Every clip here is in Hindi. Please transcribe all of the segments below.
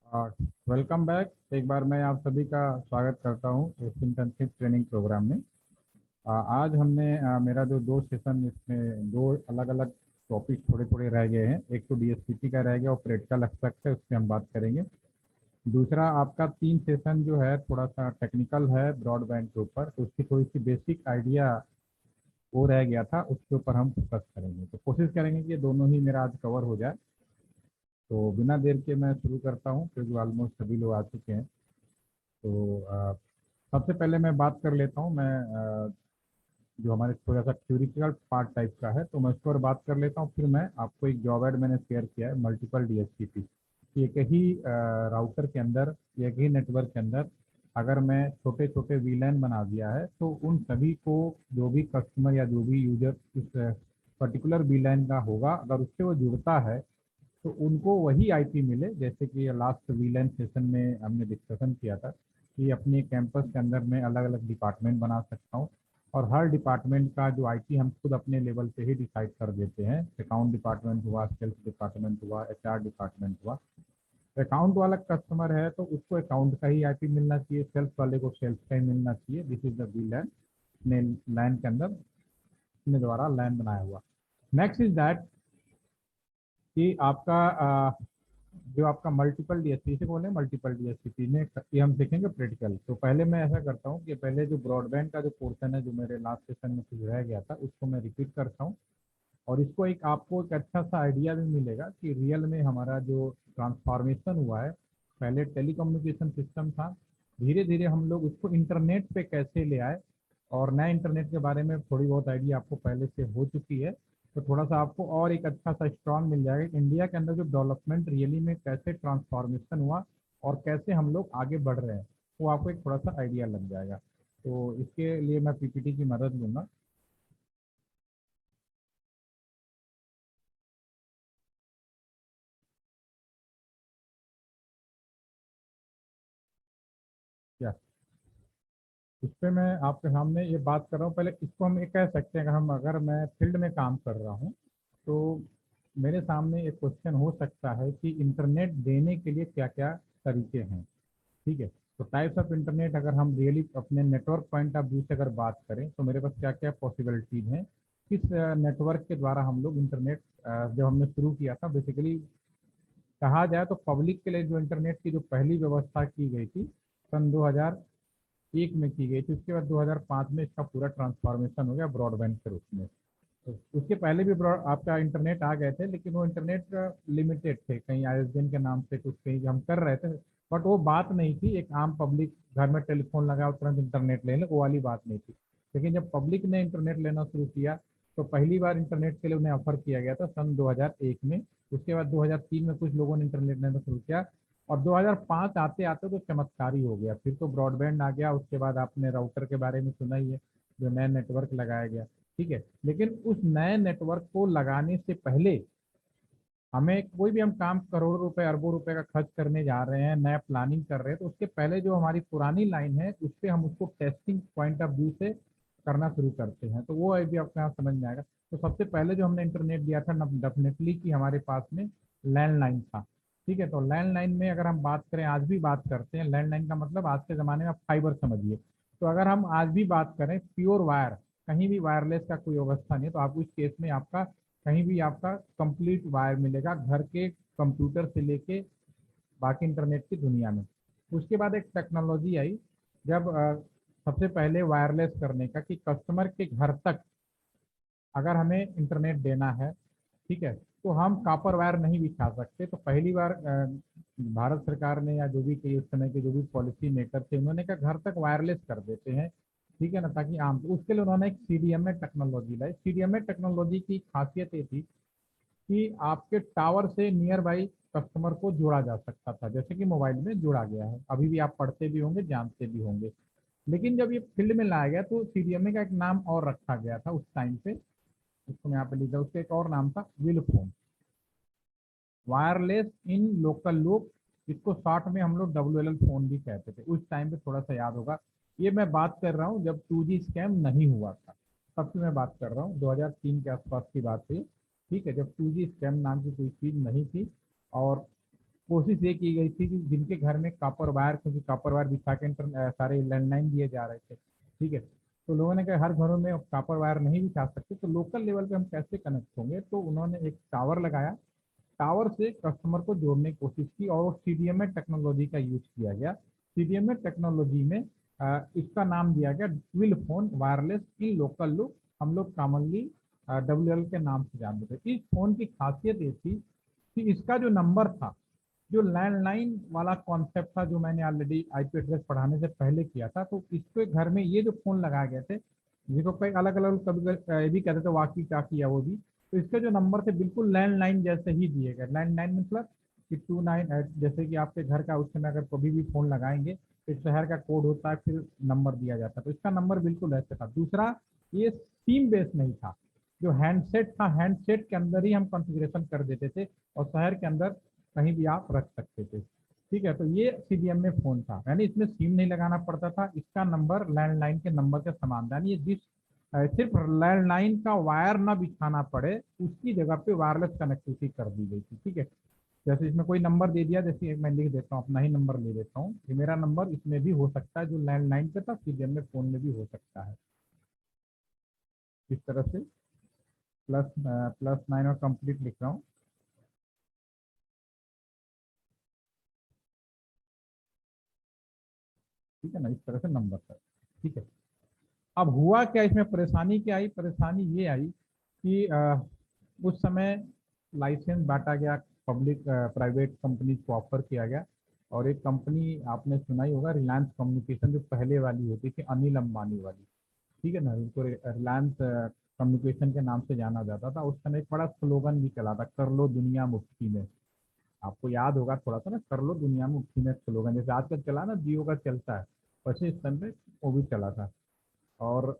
Welcome back. एक बार मैं आप सभी का स्वागत करता हूं इस इंटर्नशिप ट्रेनिंग प्रोग्राम में। आज हमने मेरा जो दो सेशन, इसमें दो अलग अलग टॉपिक थोड़े थोड़े रह गए हैं। एक तो डीएसपीटी का रह गया और प्रैक्टिकल एस्पेक्ट है, उस पर हम बात करेंगे। दूसरा आपका तीन सेशन जो है थोड़ा सा टेक्निकल है ब्रॉडबैंड के ऊपर, तो उसकी थोड़ी सी बेसिक आइडिया वो रह गया था, उसके ऊपर हम फोकस करेंगे। तो कोशिश करेंगे कि ये दोनों ही मेरा आज कवर हो जाए। तो बिना देर के मैं शुरू करता हूँ क्योंकि ऑलमोस्ट सभी लोग आ चुके हैं। तो सबसे पहले मैं बात कर लेता हूँ। मैं जो हमारे थोड़ा सा थ्योरिटिकल पार्ट टाइप का है, तो मैं इस पर बात कर लेता हूँ। फिर मैं आपको एक जॉब एड मैंने शेयर किया है, मल्टीपल डीएसपीपी। एक ही राउटर के अंदर, एक ही नेटवर्क के अंदर अगर मैं छोटे छोटे वीलैन बना दिया है, तो उन सभी को, जो भी कस्टमर या जो भी यूजर इस पर्टिकुलर वीलैन का होगा, अगर उससे वो जुड़ता है तो उनको वही आईपी मिले। जैसे कि लास्ट वीलेन सेशन में हमने डिस्कशन किया था कि अपने कैंपस के अंदर मैं अलग अलग डिपार्टमेंट बना सकता हूँ, और हर डिपार्टमेंट का जो आईपी हम खुद अपने लेवल पे ही डिसाइड कर देते हैं। अकाउंट डिपार्टमेंट हुआ, सेल्स डिपार्टमेंट हुआ, एचआर डिपार्टमेंट हुआ। अकाउंट वाला कस्टमर है तो उसको अकाउंट का ही आईपी मिलना चाहिए, सेल्स वाले को सेल्स का ही मिलना चाहिए। दिस इज द वीलैन, अपने लैन के अंदर अपने द्वारा लैन बनाया हुआ। नेक्स्ट इज दैट कि आपका जो आपका मल्टीपल डीएसपी से बोले, मल्टीपल डीएसपी में ये हम देखेंगे प्रैक्टिकल। तो पहले मैं ऐसा करता हूँ कि पहले जो ब्रॉडबैंड का जो पोर्शन है, जो मेरे लास्ट सेशन में कुछ रह गया था, उसको मैं रिपीट करता हूँ। और इसको एक आपको एक अच्छा सा आइडिया भी मिलेगा कि रियल में हमारा जो ट्रांसफॉर्मेशन हुआ है, पहले टेलीकम्युनिकेशन सिस्टम था, धीरे धीरे हम लोग उसको इंटरनेट पे कैसे ले आए। और नए इंटरनेट के बारे में थोड़ी बहुत आइडिया आपको पहले से हो चुकी है, तो थोड़ा सा आपको और एक अच्छा सा स्ट्रॉन्ग मिल जाएगा कि इंडिया के अंदर जो डेवलपमेंट रियली में कैसे ट्रांसफॉर्मेशन हुआ और कैसे हम लोग आगे बढ़ रहे हैं, वो आपको एक थोड़ा सा आइडिया लग जाएगा। तो इसके लिए मैं पीपीटी की मदद लूँगा। क्या इस पे मैं आपके सामने ये बात कर रहा हूँ। पहले इसको हम ये कह सकते हैं कि हम, अगर मैं फील्ड में काम कर रहा हूँ, तो मेरे सामने एक क्वेश्चन हो सकता है कि इंटरनेट देने के लिए क्या क्या तरीके हैं। ठीक है, तो टाइप्स ऑफ इंटरनेट अगर हम रियली अपने नेटवर्क पॉइंट ऑफ व्यू से अगर बात करें, तो मेरे पास क्या क्या पॉसिबिलिटीज हैं। किस नेटवर्क के द्वारा हम लोग इंटरनेट, जब हमने शुरू किया था बेसिकली, कहा जाए तो पब्लिक के लिए जो इंटरनेट की जो पहली व्यवस्था की गई थी, सन 2001 में की गई थी। उसके बाद 2005 में इसका पूरा ट्रांसफॉर्मेशन हो गया ब्रॉडबैंड के रूप में। तो उसके पहले भी आपका इंटरनेट आ गए थे, लेकिन वो इंटरनेट लिमिटेड थे, कहीं आईएसडीएन के नाम से कुछ कहीं हम कर रहे थे। बट वो बात नहीं थी एक आम पब्लिक घर में टेलीफोन लगाओ तुरंत इंटरनेट ले लें, वो वाली बात नहीं थी। लेकिन जब पब्लिक ने इंटरनेट लेना शुरू किया, तो पहली बार इंटरनेट के लिए उन्हें ऑफर किया गया था सन 2001 में। उसके बाद 2003 में कुछ लोगों ने इंटरनेट लेना शुरू किया, और 2005 आते आते तो चमत्कार ही हो गया। फिर तो ब्रॉडबैंड आ गया, उसके बाद आपने राउटर के बारे में सुना ही है, जो नया नेटवर्क लगाया गया। ठीक है, लेकिन उस नए नेटवर्क को लगाने से पहले हमें, कोई भी हम काम करोड़ों रुपए अरबों रुपए का खर्च करने जा रहे हैं, नया प्लानिंग कर रहे हैं, तो उसके पहले जो हमारी पुरानी लाइन है उस पर हम उसको टेस्टिंग पॉइंट ऑफ व्यू से करना शुरू करते हैं। तो वो भी आपको यहाँ समझ में आएगा। तो सबसे पहले जो हमने इंटरनेट दिया था, डेफिनेटली कि हमारे पास में लैंडलाइन था। ठीक है, तो लैंडलाइन में अगर हम बात करें, आज भी बात करते हैं, लैंडलाइन का मतलब आज के ज़माने में आप फाइबर समझिए। तो अगर हम आज भी बात करें प्योर वायर, कहीं भी वायरलेस का कोई व्यवस्था नहीं, तो आपको इस केस में आपका कहीं भी आपका कंप्लीट वायर मिलेगा, घर के कंप्यूटर से लेके बाकी इंटरनेट की दुनिया में। उसके बाद एक टेक्नोलॉजी आई, जब सबसे पहले वायरलेस करने का, कि कस्टमर के घर तक अगर हमें इंटरनेट देना है, ठीक है, तो हम कॉपर वायर नहीं बिछा सकते। तो पहली बार भारत सरकार ने, या जो भी कई उस समय के जो भी पॉलिसी मेकर थे, उन्होंने कहा घर तक वायरलेस कर देते हैं। ठीक है ना, ताकि आम, तो उसके लिए उन्होंने एक सीडीएमए टेक्नोलॉजी लाई। सीडीएमए टेक्नोलॉजी की खासियत ये थी कि आपके टावर से नियर बाई कस्टमर को जोड़ा जा सकता था, जैसे कि मोबाइल में जोड़ा गया है। अभी भी आप पढ़ते भी होंगे, जानते भी होंगे। लेकिन जब ये फील्ड में लाया गया, तो सीडीएमए का एक नाम और रखा गया था उस टाइम पे, उसको मैं यहाँ पे लिखा, उसका एक और नाम था विलफोन, वायरलेस इन लोकल लूप। इसको शॉर्ट में हम लोग WLL फोन भी कहते थे उस टाइम पे, थोड़ा सा याद होगा। ये मैं बात कर रहा हूँ जब 2G स्कैम नहीं हुआ था, तब की मैं बात कर रहा हूँ, 2003 के आसपास की बात है। ठीक है, जब 2G स्कैम नाम की कोई चीज़ नहीं थी। और कोशिश ये की गई थी कि जिनके घर में कॉपर वायर, क्योंकि कॉपर वायर बिछा के सारे लैंडलाइन दिए जा रहे थे, ठीक है, तो लोगों ने कहा हर घरों में कॉपर वायर नहीं बिछा सकते, तो लोकल लेवल पे हम कैसे कनेक्ट होंगे, तो उन्होंने एक टावर लगाया। टावर से कस्टमर को जोड़ने की कोशिश की और सीडीएमए टेक्नोलॉजी का यूज किया गया। सीडीएमए टेक्नोलॉजी में इसका नाम दिया गया twill phone wireless in local loop, हम लोग कॉमनली WL के नाम से जानते थे। इस फोन की खासियत ये थी कि इसका जो नंबर था, जो लैंडलाइन वाला कॉन्सेप्ट था, जो मैंने ऑलरेडी आईपी एड्रेस पढ़ाने से पहले किया था, तो इसके घर में ये जो फोन लगाए गए थे, जिसको कई अलग अलग कभी ये भी कहते थे वाकी टाकी या वो भी, तो इसके जो नंबर थे बिल्कुल लैंडलाइन जैसे ही दिए गए। लैंडलाइन मतलब कि 29, जैसे कि आपके घर का उस समय अगर कभी भी फोन लगाएंगे तो शहर का कोड होता है, फिर नंबर दिया जाता है, तो इसका नंबर बिल्कुल ऐसे था। दूसरा, ये सिम बेस नहीं था, जो हैंडसेट था, हैंडसेट के अंदर ही हम कॉन्फ़िगरेशन कर देते थे और शहर के अंदर कहीं भी आप रख सकते थे, ठीक है। तो ये सीडीएमए फोन था, यानी इसमें सिम नहीं लगाना पड़ता था, इसका नंबर लैंडलाइन के नंबर के समान था, यानी ये जिस सिर्फ लैंडलाइन का वायर ना बिछाना पड़े, उसकी जगह पे वायरलेस कनेक्टिविटी कर दी गई थी, ठीक है। जैसे इसमें कोई नंबर दे दिया, जैसे एक मैं लिख देता हूँ, अपना ही नंबर ले लेता हूँ, कि मेरा नंबर इसमें भी हो सकता है, जो लैंडलाइन पे था सीडीएमए फोन में भी हो सकता है। इस तरह से +9 और कंप्लीट लिख रहा हूँ, ठीक है ना, इस तरह से नंबर था, ठीक है। अब हुआ क्या, इसमें परेशानी क्या आई, परेशानी ये आई कि उस समय लाइसेंस बांटा गया, पब्लिक प्राइवेट कंपनी को ऑफर किया गया, और एक कंपनी आपने सुना ही होगा, रिलायंस कम्युनिकेशन, जो पहले वाली होती थी अनिल अंबानी वाली, ठीक है ना, जिनको रिलायंस कम्युनिकेशन के नाम से जाना जाता था। उस समय एक बड़ा स्लोगन भी चला था, कर लो दुनिया मुट्ठी में। आपको याद होगा थोड़ा सा ना, कर लो दुनिया मुट्ठी में स्लोगन, जैसे आजकल चला ना जियो का चलता है, वैसे इस समय वो भी चला था। और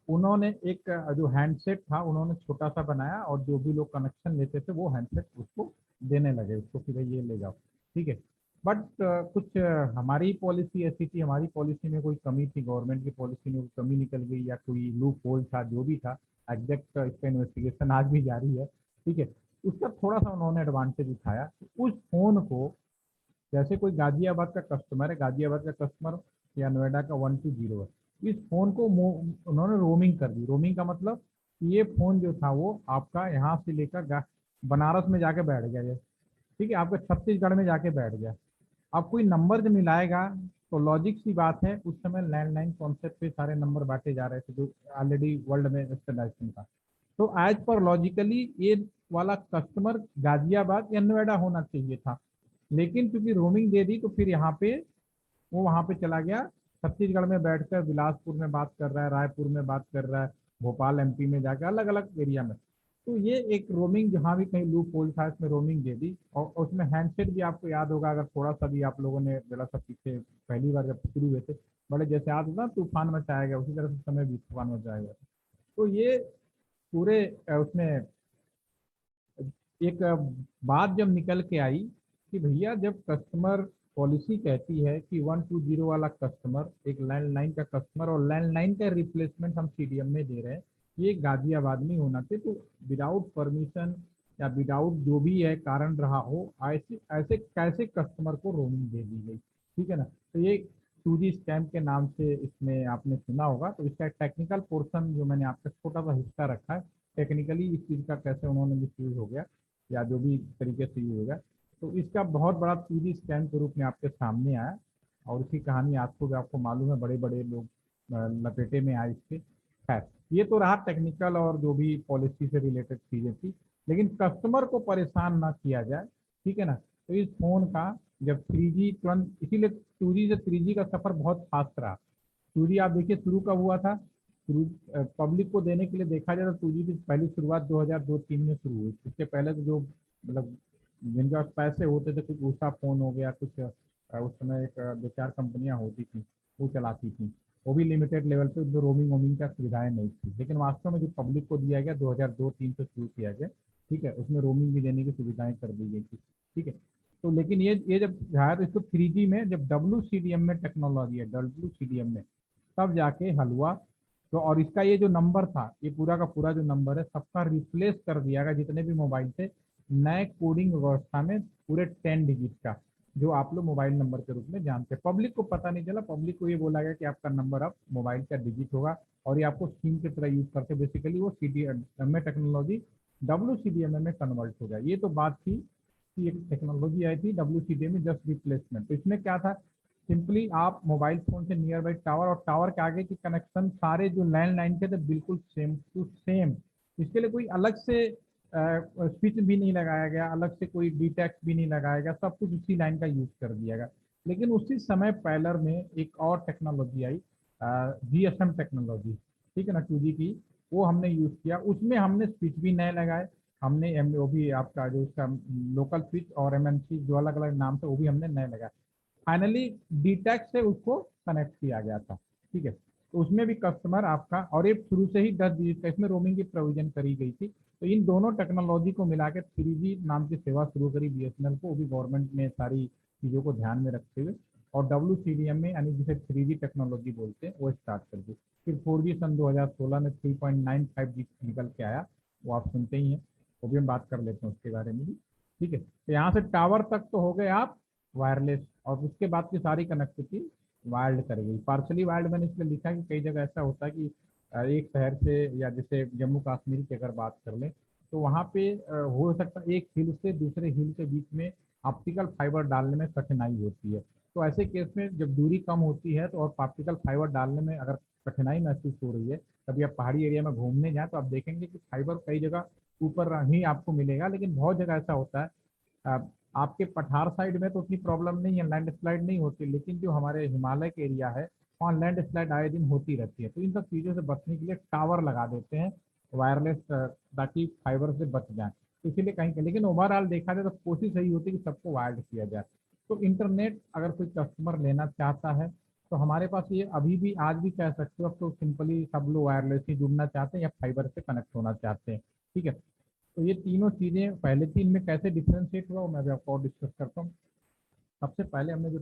उन्होंने एक जो हैंडसेट था उन्होंने छोटा सा बनाया, और जो भी लोग कनेक्शन लेते थे वो हैंडसेट उसको देने लगे उसको, कि भाई ये ले जाओ, ठीक है। बट कुछ हमारी पॉलिसी ऐसी थी, हमारी पॉलिसी में कोई कमी थी, गवर्नमेंट की पॉलिसी में कोई कमी निकल गई, या कोई लूप होल था, जो भी था, एग्जैक्ट इसका इन्वेस्टिगेशन आज भी जारी है, ठीक है। उसका थोड़ा सा उन्होंने एडवांटेज उठाया, उस फोन को, जैसे कोई गाजियाबाद का कस्टमर है, गाजियाबाद का कस्टमर या नोएडा का 120 है, इस फोन को उन्होंने रोमिंग कर दी। रोमिंग का मतलब ये फोन जो था वो आपका यहाँ से लेकर बनारस में जाके बैठ गया ये, ठीक है, आपका छत्तीसगढ़ में जाके बैठ गया। अब कोई नंबर जब मिलाएगा, तो लॉजिक सी बात है, उस समय लैंडलाइन कॉन्सेप्ट पे सारे नंबर बांटे जा रहे थे, जो ऑलरेडी वर्ल्ड में स्टैंडर्डाइजेशन था। तो एज पर लॉजिकली ये वाला कस्टमर गाजियाबाद या नोएडा होना चाहिए था, लेकिन क्योंकि रोमिंग दे दी, तो फिर यहाँ पे वो वहाँ पे चला गया, छत्तीसगढ़ में बैठकर बिलासपुर में बात कर रहा है, रायपुर में बात कर रहा है, भोपाल MP में जाकर अलग अलग एरिया में। तो ये एक रोमिंग, जहाँ भी कहीं लूप होल था, इसमें रोमिंग दे दी। और उसमें हैंडसेट भी आपको याद होगा, अगर थोड़ा सा भी आप लोगों ने जरा सा पीछे पहली बार जब शुरू हुए थे, बड़े जैसे आज ना तूफान मचाया गया, उसी तरह से समय भी तूफान मचाया गया। तो ये पूरे उसमें एक बात जब निकल के आई कि भैया, जब कस्टमर पॉलिसी कहती है कि 120 वाला कस्टमर एक लैंडलाइन का कस्टमर, और लैंडलाइन का रिप्लेसमेंट हम सीडीएम में दे रहे हैं, ये गाजियाबाद में होना चाहिए, तो विदाउट परमिशन या विदाउट जो भी है कारण रहा हो, ऐसे ऐसे कैसे कस्टमर को रोमिंग दे दी गई, ठीक है ना। तो ये 2G स्कैम के नाम से इसमें आपने सुना होगा। तो इसका टेक्निकल पोर्शन जो मैंने आपका छोटा सा हिस्सा रखा है, टेक्निकली इस चीज़ का कैसे उन्होंने मिसयूज हो गया, या जो भी तरीके से यूज होगा, तो इसका बहुत बड़ा 2G स्कैम के रूप में आपके सामने आया। और इसकी कहानी आपको भी आपको मालूम है, बड़े बड़े लोग लपेटे में आए इसके। खैर, ये तो रहा टेक्निकल और जो भी पॉलिसी से रिलेटेड चीज़ें थी, लेकिन कस्टमर को परेशान ना किया जाए, ठीक है ना। तो इस फोन का जब 3G तुरंत, इसीलिए 2G से 3G का सफर बहुत फास्ट रहा। 2G आप देखिए शुरू कब हुआ था, शुरू पब्लिक को देने के लिए देखा जाए तो 2G की पहली शुरुआत 2002-3 में शुरू हुई। इसके पहले तो जो मतलब जिनके पास पैसे होते थे, कुछ उषा फोन हो गया, कुछ उस समय एक दो चार कंपनियां होती थी वो चलाती थी, वो भी लिमिटेड लेवल पे, जो रोमिंग वोमिंग का सुविधाएं नहीं थी। लेकिन वास्तव में जो पब्लिक को दिया गया 2002-3 से शुरू किया गया, ठीक है, उसमें रोमिंग भी देने की सुविधाएं कर दी गई थी, ठीक है। तो लेकिन ये जब आया, तो इसको 3G में जब WCDM में टेक्नोलॉजी है, WCDM में, तब जाके हल हुआ। तो और इसका ये जो नंबर था, ये पूरा का पूरा जो नंबर है, सबका रिप्लेस कर दिया गया, जितने भी मोबाइल थे नए कोडिंग व्यवस्था में पूरे 10 डिजिट का, जो आप लोग मोबाइल नंबर के रूप में जानते हैं। पब्लिक को पता नहीं चला, पब्लिक को ये बोला गया कि आपका नंबर अब मोबाइल का डिजिट होगा और ये आपको सिम की तरह यूज करते, बेसिकली वो CDMA टेक्नोलॉजी WCDMA में कन्वर्ट हो गया। ये तो बात थी कि एक टेक्नोलॉजी आई थी WCDMA जस्ट रिप्लेसमेंट। तो इसमें क्या था, सिंपली आप मोबाइल फोन से नियर बाई टावर और टावर के आगे की कनेक्शन सारे जो लैंडलाइन के थे बिल्कुल सेम टू सेम। इसके लिए कोई अलग से स्विच भी नहीं लगाया गया, अलग से कोई डीटैक्स भी नहीं लगाया गया, सब कुछ उसी लाइन का यूज कर दिया गया। लेकिन उसी समय पैलर में एक और टेक्नोलॉजी आई, GSM टेक्नोलॉजी, ठीक है ना, 2G की, वो हमने यूज किया। उसमें हमने स्विच भी नए लगाए, हमने वो भी आपका जो उसका लोकल स्विच और MNC जो अलग अलग नाम से, वो भी हमने नए लगाए। फाइनली डीटैक्स से उसको कनेक्ट किया गया था, ठीक है। तो उसमें भी कस्टमर आपका, और ये शुरू से ही 10 डिजिट का, इसमें रोमिंग की प्रोविजन करी गई थी। तो इन दोनों टेक्नोलॉजी को मिला के 3G नाम की सेवा शुरू करी BSNL को, वो भी गवर्नमेंट ने सारी चीज़ों को ध्यान में रखते हुए, और WCDMA यानी जिसे 3G टेक्नोलॉजी बोलते हैं वो स्टार्ट कर दी। फिर 4G सन 2016 में 3.95G निकल के आया, वो आप सुनते ही हैं, वो भी हम बात कर लेते हैं उसके बारे में भी, ठीक है। तो यहाँ से टावर तक तो हो गए आप वायरलेस, और उसके बाद की सारी कनेक्टिविटी वायर्ड कर गई। पार्शली वायर्ड मैंने इसलिए लिखा कि कई जगह ऐसा होता है कि एक शहर से, या जैसे जम्मू कश्मीर की अगर बात कर लें, तो वहाँ पे हो सकता है एक हिल से दूसरे हिल के बीच में ऑप्टिकल फाइबर डालने में कठिनाई होती है। तो ऐसे केस में जब दूरी कम होती है तो, और ऑप्टिकल फाइबर डालने में अगर कठिनाई महसूस हो रही है, कभी आप पहाड़ी एरिया में घूमने जाए तो आप देखेंगे कि फाइबर कई जगह ऊपर ही आपको मिलेगा, लेकिन बहुत जगह ऐसा होता है आपके पठार साइड में तो उतनी प्रॉब्लम नहीं है, लैंड स्लाइड नहीं होती, लेकिन जो हमारे हिमालय के एरिया है वहाँ लैंड स्लाइड आए दिन होती रहती है। तो इन सब चीज़ों से बचने के लिए टावर लगा देते हैं वायरलेस, ताकि फाइबर से बच जाए। तो इसीलिए कहीं के, लेकिन ओवरऑल देखा जाए तो कोशिश यही होती है कि सबको वायर्ड किया जाए। तो इंटरनेट अगर कोई कस्टमर लेना चाहता है तो हमारे पास ये अभी भी, आज भी कह सकते हो, अब तो सिंपली सब लोग वायरलेस ही जुड़ना चाहते हैं या फाइबर से कनेक्ट होना चाहते हैं, ठीक है। तो ये तीनों चीज़ें, पहले तीन में कैसे डिफ्रेंशिएट हुआ वो मैं भी आपको और डिस्कस करता हूँ। सबसे पहले हमने जो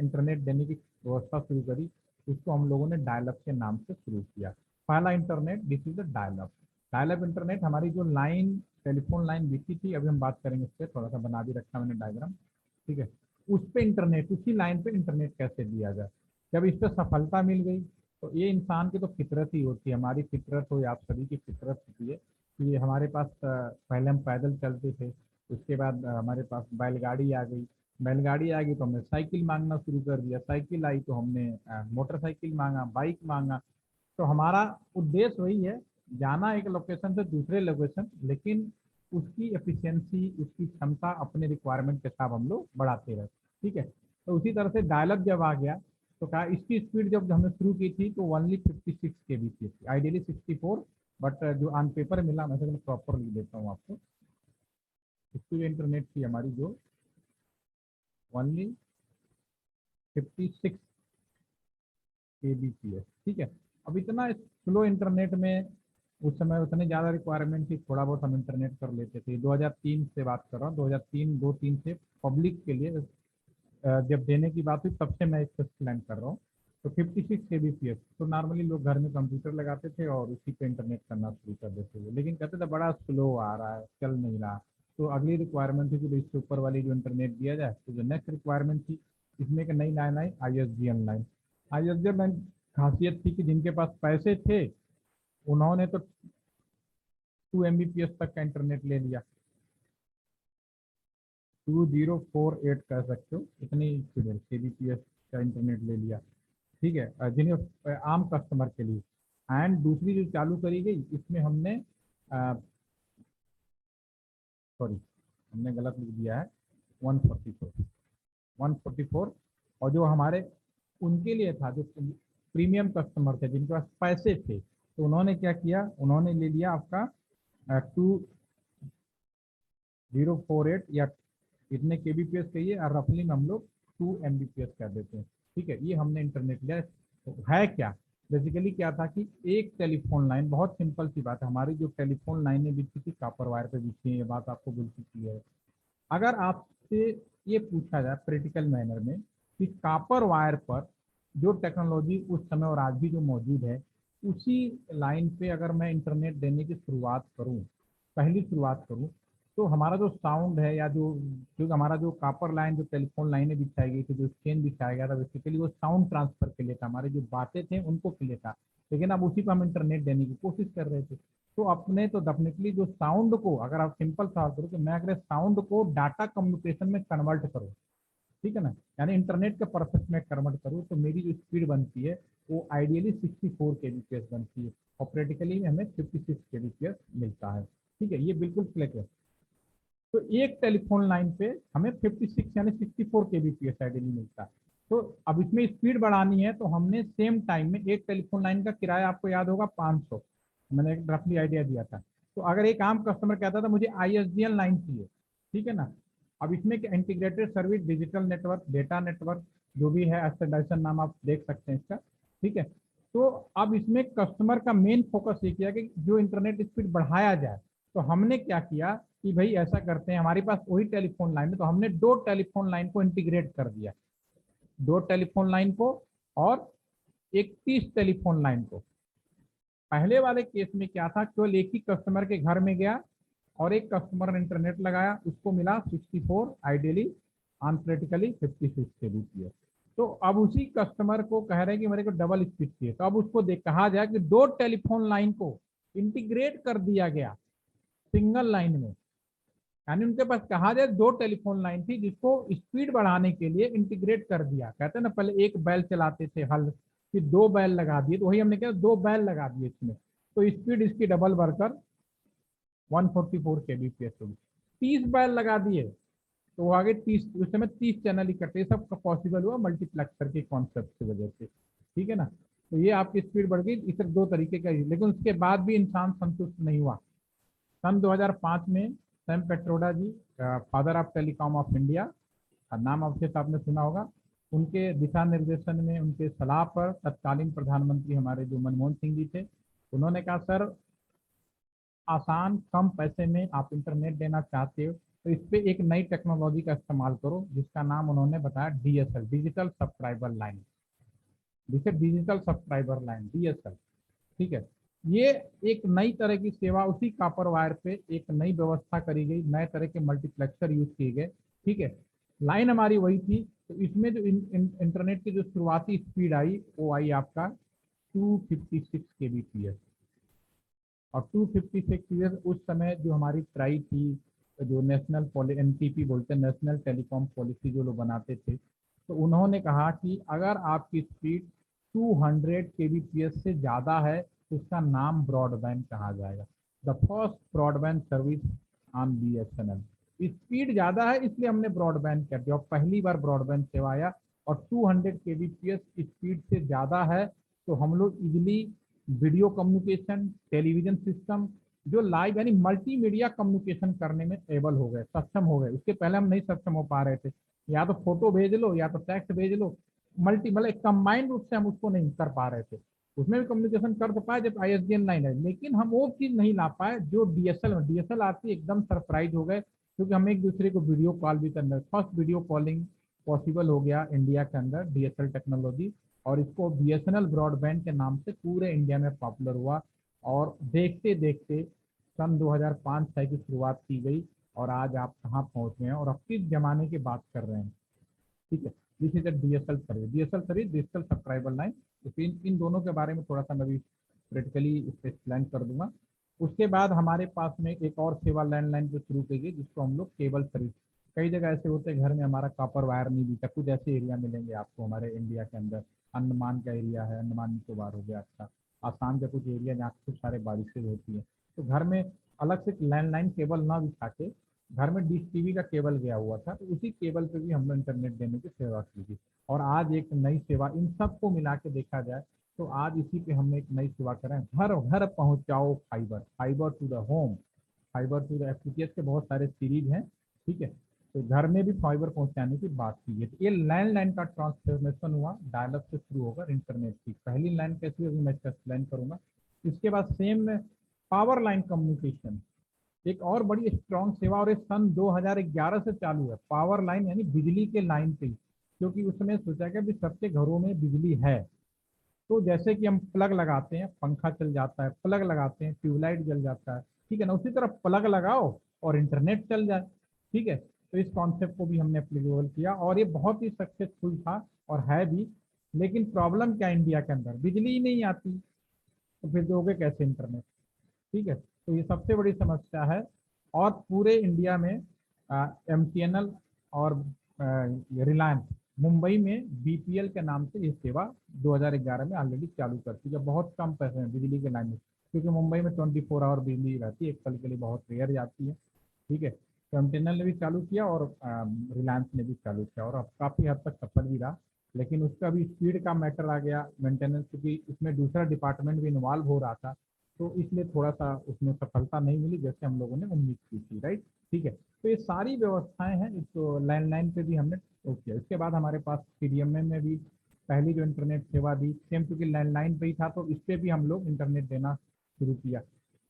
इंटरनेट देने की व्यवस्था शुरू करी, उसको हम लोगों ने डायलअप के नाम से शुरू किया। पहला internet, this is the dial-up. Dial-up internet, हमारी जो लाइन, टेलीफोन लाइन बिकी थी, अभी हम बात करेंगे इस पर, थोड़ा सा बना भी रखा मैंने डायग्राम, ठीक है। उस पर इंटरनेट, उसी लाइन पे इंटरनेट कैसे दिया जाए। जब इस पर सफलता मिल गई तो ये इंसान की तो फितरत ही होती है, हमारी फितरत हो या आप सभी की फितरत होती है कि हमारे पास पहले हम पैदल चलते थे, उसके बाद हमारे पास बैलगाड़ी आ गई, बैलगाड़ी आ गई तो हमने साइकिल मांगना शुरू कर दिया, साइकिल आई तो हमने मोटरसाइकिल मांगा, बाइक मांगा। तो हमारा उद्देश्य वही है, जाना एक लोकेशन से दूसरे लोकेशन, लेकिन उसकी एफिशिएंसी, उसकी क्षमता अपने रिक्वायरमेंट के हिसाब हम लोग बढ़ाते रहे, ठीक है। तो उसी तरह से डायलअप जब आ गया तो कहा, इसकी स्पीड जब हमने शुरू की थी तो ओनली 56 kbps थी, आइडियली 64, बट जो ऑन पेपर मिला, मैं प्रॉपर लिख देता हूँ आपको। इसकी जो इंटरनेट थी हमारी, जो ओनली 56 kbps, ठीक है। अब इतना स्लो इंटरनेट में उस समय उतने ज़्यादा रिक्वायरमेंट थी, थोड़ा बहुत हम इंटरनेट कर लेते थे। 2003 से बात कर रहा हूँ, 2003 2-3 से पब्लिक के लिए जब देने की बात हुई तब से मैं इसको एक्सप्लेन कर रहा हूँ। तो 56 kbps, तो नॉर्मली लोग घर में कंप्यूटर लगाते थे और उसी पे इंटरनेट करना शुरू कर देते थे, लेकिन कहते थे बड़ा स्लो आ रहा है, चल नहीं रहा। तो अगली रिक्वायरमेंट थी कि इससे ऊपर वाली जो इंटरनेट दिया जाए। तो जो नेक्स्ट रिक्वायरमेंट थी, इसमें एक नई लाइन आई, ISDN लाइन। ISDN लाइन खासियत थी कि जिनके पास पैसे थे उन्होंने तो 2 Mbps तक का इंटरनेट ले लिया, 2048 कह सकते हो, इतनी स्पीड KBPS का इंटरनेट ले लिया, ठीक है, जिन्हें आम कस्टमर के लिए। एंड दूसरी जो चालू करी गई, इसमें हमने सॉरी, हमने गलत लिख दिया है, 144 और जो हमारे उनके लिए था, जो प्रीमियम कस्टमर थे जिनके पास पैसे थे, तो उन्होंने क्या किया, उन्होंने ले लिया आपका 2048 या इतने KBPS कहिए, और रफली में हम लोग 2 Mbps कर देते हैं, ठीक है। ये हमने इंटरनेट लिया। तो है क्या, बेसिकली क्या था कि एक टेलीफोन लाइन, बहुत सिंपल सी बात है, हमारी जो टेलीफोन लाइनें बिकती थी कापर वायर पे बिकती हैं, ये बात आपको बिल्कुल क्लियर है। अगर आपसे ये पूछा जाए प्रैक्टिकल मैनर में कि कापर वायर पर जो टेक्नोलॉजी उस समय और आज भी जो मौजूद है, उसी लाइन पे अगर मैं इंटरनेट देने की शुरुआत करूं, पहली शुरुआत करूं, तो हमारा जो साउंड है या जो हमारा जो कॉपर लाइन, जो टेलीफोन लाइनें बिछाई गई थी, जो चेन बिछाया गया था, बेसिकली वो साउंड ट्रांसफर के लिए था, हमारी जो बातें थे उनको के लिए था। लेकिन अब उसी को हम इंटरनेट देने की कोशिश कर रहे थे। तो अपने तो डेफिनेटली जो साउंड को, अगर आप सिंपल सवाल करो कि मैं अगर साउंड को डाटा कम्युनिकेशन में कन्वर्ट करूँ, ठीक है ना, यानी इंटरनेट के पर्पस में कन्वर्ट करूँ, तो मेरी जो स्पीड बनती है वो आइडियली 64 Kbps बनती है, और प्रैक्टिकली में हमें 56 Kbps मिलता है। ठीक है, ये बिल्कुल क्लियर है। तो एक टेलीफोन लाइन पे हमें 56 यानी 64 Kbps आइडियली मिलता है। तो अब इसमें स्पीड बढ़ानी है, तो हमने सेम टाइम में एक टेलीफोन लाइन का किराया आपको याद होगा 500, मैंने एक रफली आइडिया दिया था। तो अगर एक आम कस्टमर कहता था मुझे ISDN लाइन चाहिए, ठीक है ना, अब इसमें integrated service digital network, data network, जो भी है, एस्टेडाइसन नाम आप देख सकते हैं इसका, ठीक है। तो अब इसमें कस्टमर का मेन फोकस ये किया कि जो इंटरनेट स्पीड बढ़ाया जाए। तो हमने क्या किया कि भाई ऐसा करते हैं, हमारे पास वही टेलीफोन लाइन है, तो हमने दो टेलीफोन लाइन को इंटीग्रेट कर दिया, दो टेलीफोन लाइन को और 31 टेलीफोन लाइन को। पहले वाले केस में क्या था, केवल एक ही कस्टमर के घर में गया और एक कस्टमर ने इंटरनेट लगाया, उसको मिला 64, आइडियली अनक्रिटिकली 56 Kbps। तो अब उसी कस्टमर को कह रहे हैं कि मेरे को डबल स्पीड चाहिए, तो अब उसको देख कहा जाए कि दो टेलीफोन लाइन को इंटीग्रेट कर दिया गया सिंगल लाइन में, यानी उनके पास कहा जाए दो टेलीफोन लाइन थी जिसको स्पीड बढ़ाने के लिए इंटीग्रेट कर दिया। कहते हैं ना, पहले एक बैल चलाते थे हल, फिर दो बैल लगा दिए, तो वही हमने क्या, दो बैल लगा दिए इसमें, तो स्पीड इसकी डबल बढ़कर 144 Kbps होगी। 30 बैल लगा दिए तो वो आगे 30, उस समय 30 चैनल इकट्ठे, सब पॉसिबल हुआ मल्टीप्लेक्सर के कॉन्सेप्ट की वजह से, ठीक है ना। तो ये आपकी स्पीड बढ़ गई, इस दो तरीके का, लेकिन उसके बाद भी इंसान संतुष्ट नहीं हुआ। सन 2005 में Sam Pitroda ji, father of telecom of India, नाम अवश्य आपने सुना होगा, उनके दिशा निर्देशन में, उनके सलाह पर तत्कालीन प्रधानमंत्री हमारे जो मनमोहन सिंह जी थे, उन्होंने कहा सर आसान कम पैसे में आप इंटरनेट देना चाहते हो तो इस पर एक नई टेक्नोलॉजी का इस्तेमाल करो, जिसका नाम उन्होंने बताया DSL, डिजिटल सब्सक्राइबर लाइन, जिसे डिजिटल सब्सक्राइबर लाइन DSL, ठीक है। ये एक नई तरह की सेवा, उसी कॉपर वायर पे एक नई व्यवस्था करी गई, नए तरह के मल्टीप्लेक्सर यूज किए गए, ठीक है। लाइन हमारी वही थी, तो इसमें जो इंटरनेट की जो शुरुआती स्पीड आई वो आई आपका 256 Kbps, और 256 उस समय जो हमारी ट्राई थी, जो नेशनल NTP बोलते हैं, नेशनल टेलीकॉम पॉलिसी जो लोग बनाते थे, तो उन्होंने कहा कि अगर आपकी स्पीड 200 Kbps से ज़्यादा है तो उसका नाम ब्रॉडबैंड कहा जाएगा, the first broadband service on BSNL। Speed ज़्यादा है इसलिए हमने ब्रॉडबैंड कर दिया, और पहली बार ब्रॉडबैंड सेवा आया, और 200 Kbps स्पीड से ज़्यादा है तो हम लोग easily video communication, television system, जो लाइव यानी मल्टीमीडिया कम्युनिकेशन करने में एबल हो गए, सक्षम हो गए। उसके पहले हम नहीं सक्षम हो पा रहे थे, या तो फोटो भेज लो या तो टेक्स्ट भेज लो, मतलब कंबाइंड रूप से हम उसको नहीं कर पा रहे थे। उसमें भी कम्युनिकेशन कर तो पाए जब ISDN लाइन है, लेकिन हम वो चीज नहीं ला पाए जो DSL आती एकदम सरप्राइज हो गए, क्योंकि हम एक दूसरे को वीडियो कॉल भी करना, फर्स्ट वीडियो कॉलिंग पॉसिबल हो गया इंडिया के अंदर DSL टेक्नोलॉजी, और इसको BSNL ब्रॉडबैंड के नाम से पूरे इंडिया में पॉपुलर हुआ। और देखते देखते सन 2005-6 की शुरुआत की गई, और आज आप कहाँ पहुँच गए हैं, और अब किस जमाने की बात कर रहे हैं, ठीक है। This is DSL service, digital subscriber line. तो इन दोनों के बारे में थोड़ा सा मैं भी प्रैक्टिकली एक्सप्लेन कर दूंगा। उसके बाद हमारे पास में एक और सेवा लैंडलाइन जो शुरू की गई, जिसको हम लोग केबल सर्विस। कई जगह ऐसे होते हैं घर में हमारा कॉपर वायर नहीं बीता, कुछ ऐसे एरिया मिलेंगे आपको हमारे इंडिया के अंदर, अंडमान का एरिया है, अंडमान निकोबार हो गया, अच्छा आसाम के कुछ एरिया जहाँ खूब सारे बारिशें होती है, तो घर में अलग से लैंडलाइन केबल ना बिछा के घर में डिश टीवी का केबल गया हुआ था, तो उसी केबल पे भी हम लोग इंटरनेट देने की सेवा की थी। और आज एक नई सेवा, इन सबको मिला के देखा जाए तो आज इसी पे हमने एक नई सेवा करें, घर घर पहुंचाओ fibre, fibre to the home, fibre to the FTTH के बहुत सारे सीरीज हैं, ठीक है। तो घर में भी फाइबर पहुंचाने की बात की है। तो ये लैंडलाइन का ट्रांसफॉर्मेशन हुआ, डायलअप से शुरू होकर इंटरनेट की पहली लाइन कैसी होगी मैं इसका एक्सप्लेन करूंगा। इसके बाद सेम पावर लाइन कम्युनिकेशन, एक और बड़ी स्ट्रॉन्ग सेवा, और ये सन 2011 से चालू है, पावर लाइन यानी बिजली के लाइन पे, क्योंकि उसमें सोचा गया कि सबके घरों में बिजली है, तो जैसे कि हम प्लग लगाते हैं पंखा चल जाता है, प्लग लगाते हैं ट्यूबलाइट जल जाता है, ठीक है ना, उसी तरह प्लग लगाओ और इंटरनेट चल जाए। ठीक है, तो इस कॉन्सेप्ट को भी हमने एप्लीकेबल किया और ये बहुत ही सक्सेसफुल था और है भी। लेकिन प्रॉब्लम क्या, इंडिया के अंदर बिजली ही नहीं आती, तो फिर दोगे कैसे इंटरनेट। ठीक है, तो ये सबसे बड़ी समस्या है। और पूरे इंडिया में एमटीएनएल और रिलायंस मुंबई में बीपीएल के नाम से ये सेवा 2011 में ऑलरेडी चालू कर दी है। बहुत कम पैसे हैं बिजली के लाइन में, क्योंकि मुंबई में 24 आवर बिजली रहती है, एक पल के लिए बहुत रेयर जाती है। ठीक है, तो एमटीएनएल ने भी चालू किया और रिलायंस ने भी चालू किया, और अब काफ़ी हद तक सफल भी रहा। लेकिन उसका भी स्पीड का मैटर आ गया, मेंटेनेंस, क्योंकि इसमें दूसरा डिपार्टमेंट भी इन्वॉल्व हो रहा था, तो इसलिए थोड़ा सा उसमें सफलता नहीं मिली जैसे हम लोगों ने उम्मीद की थी। राइट, ठीक है, तो ये सारी व्यवस्थाएं हैं। तो लैंडलाइन पे भी हमने वो किया। इसके बाद हमारे पास सीडीएमए में भी पहली जो इंटरनेट सेवा दी सेम, क्योंकि लैंडलाइन पे ही था, तो इस पे भी हम लोग इंटरनेट देना शुरू किया।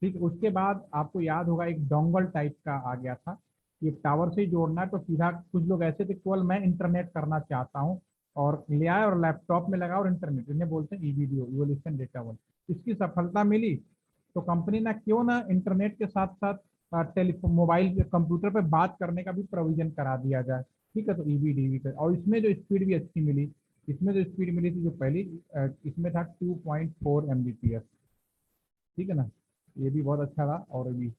ठीक, उसके बाद आपको याद होगा एक डोंगल टाइप का आ गया था, ये टावर से जोड़ना है, तो सीधा कुछ लोग ऐसे थे, केवल मैं इंटरनेट करना चाहता हूँ, और ले आए और लैपटॉप में लगा और इंटरनेट, इन्हें बोलते हैं ईवीडीओ, इवोल्यूशन डेटा वन। इसकी सफलता मिली, तो कंपनी ना क्यों ना इंटरनेट के साथ साथ टेलीफोन, मोबाइल, कंप्यूटर पे बात करने का भी प्रोविजन करा दिया जाए। ठीक है, तो ईवीडीवी का, और इसमें जो स्पीड भी अच्छी मिली, इसमें जो स्पीड मिली थी जो पहली, इसमें था 2.4 Mbps। ठीक है ना, ये भी बहुत अच्छा था। और भी,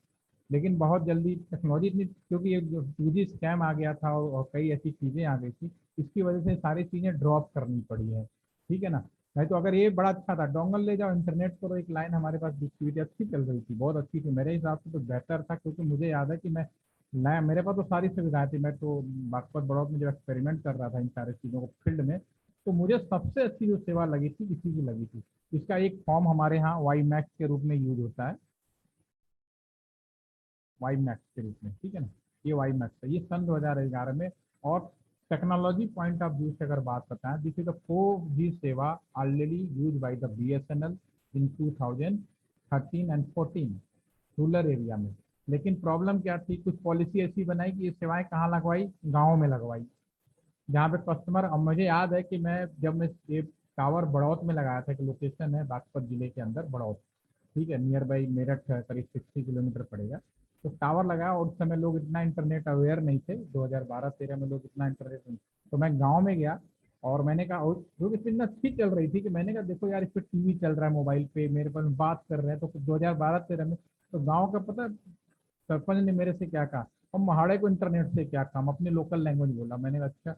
लेकिन बहुत जल्दी टेक्नोलॉजी इतनी, क्योंकि ये जो 2G स्कैम आ गया था और कई ऐसी चीज़ें आ गई थी, इसकी वजह से सारी चीज़ें ड्रॉप करनी पड़ी है। ठीक है ना, नहीं तो अगर ये बड़ा अच्छा था, डोंगल ले जाओ इंटरनेट करो, एक लाइन हमारे पास बिकती थी, अच्छी चल रही थी, बहुत अच्छी थी मेरे हिसाब से, तो बेहतर था। क्योंकि मुझे याद है कि मैं मेरे पास तो सारी सुविधाएं थी, मैं तो बागपत बड़ौद में जो एक्सपेरिमेंट कर रहा था इन सारी चीज़ों को फील्ड में, तो मुझे सबसे अच्छी जो सेवा लगी थी इसी की लगी थी। इसका एक फॉर्म हमारे यहाँ वाई मैक्स के रूप में यूज होता है, वाई मैक्स के रूप में। ठीक है ना, ये वाई मैक्स है, ये सन 2011 में। और टेक्नोलॉजी पॉइंट ऑफ व्यू से अगर बात बताएं, दिस इज द 4G सेवा already use by the BSNL in 2013 and 14 rural area में। लेकिन प्रॉब्लम क्या थी, कुछ पॉलिसी ऐसी बनाई कि ये सेवाएं कहाँ लगवाई, गाँव में लगवाई, जहाँ पे कस्टमर, अब मुझे याद है कि जब मैं ये टावर बड़ौत में लगाया था, कि लोकेशन है बागपत जिले के अंदर बड़ौत। ठीक है, नियर बाई मेरठ है, करीब 60 किलोमीटर पड़ेगा। तो टावर लगाया, और उस समय लोग इतना इंटरनेट अवेयर नहीं थे, 2012-13 में लोग इतना इंटरनेट नहीं। तो मैं गांव में गया, और मैंने कहा, और जो इतनी अच्छी चल रही थी कि मैंने कहा देखो यार, इस पर टीवी चल रहा है, मोबाइल पे मेरे पास बात कर रहे हैं, तो 2012-13 में, तो गाँव का पता है, सरपंच ने मेरे से क्या कहा, और महाड़े को इंटरनेट से क्या काम, अपनी लोकल लैंग्वेज बोला। मैंने कहा अच्छा,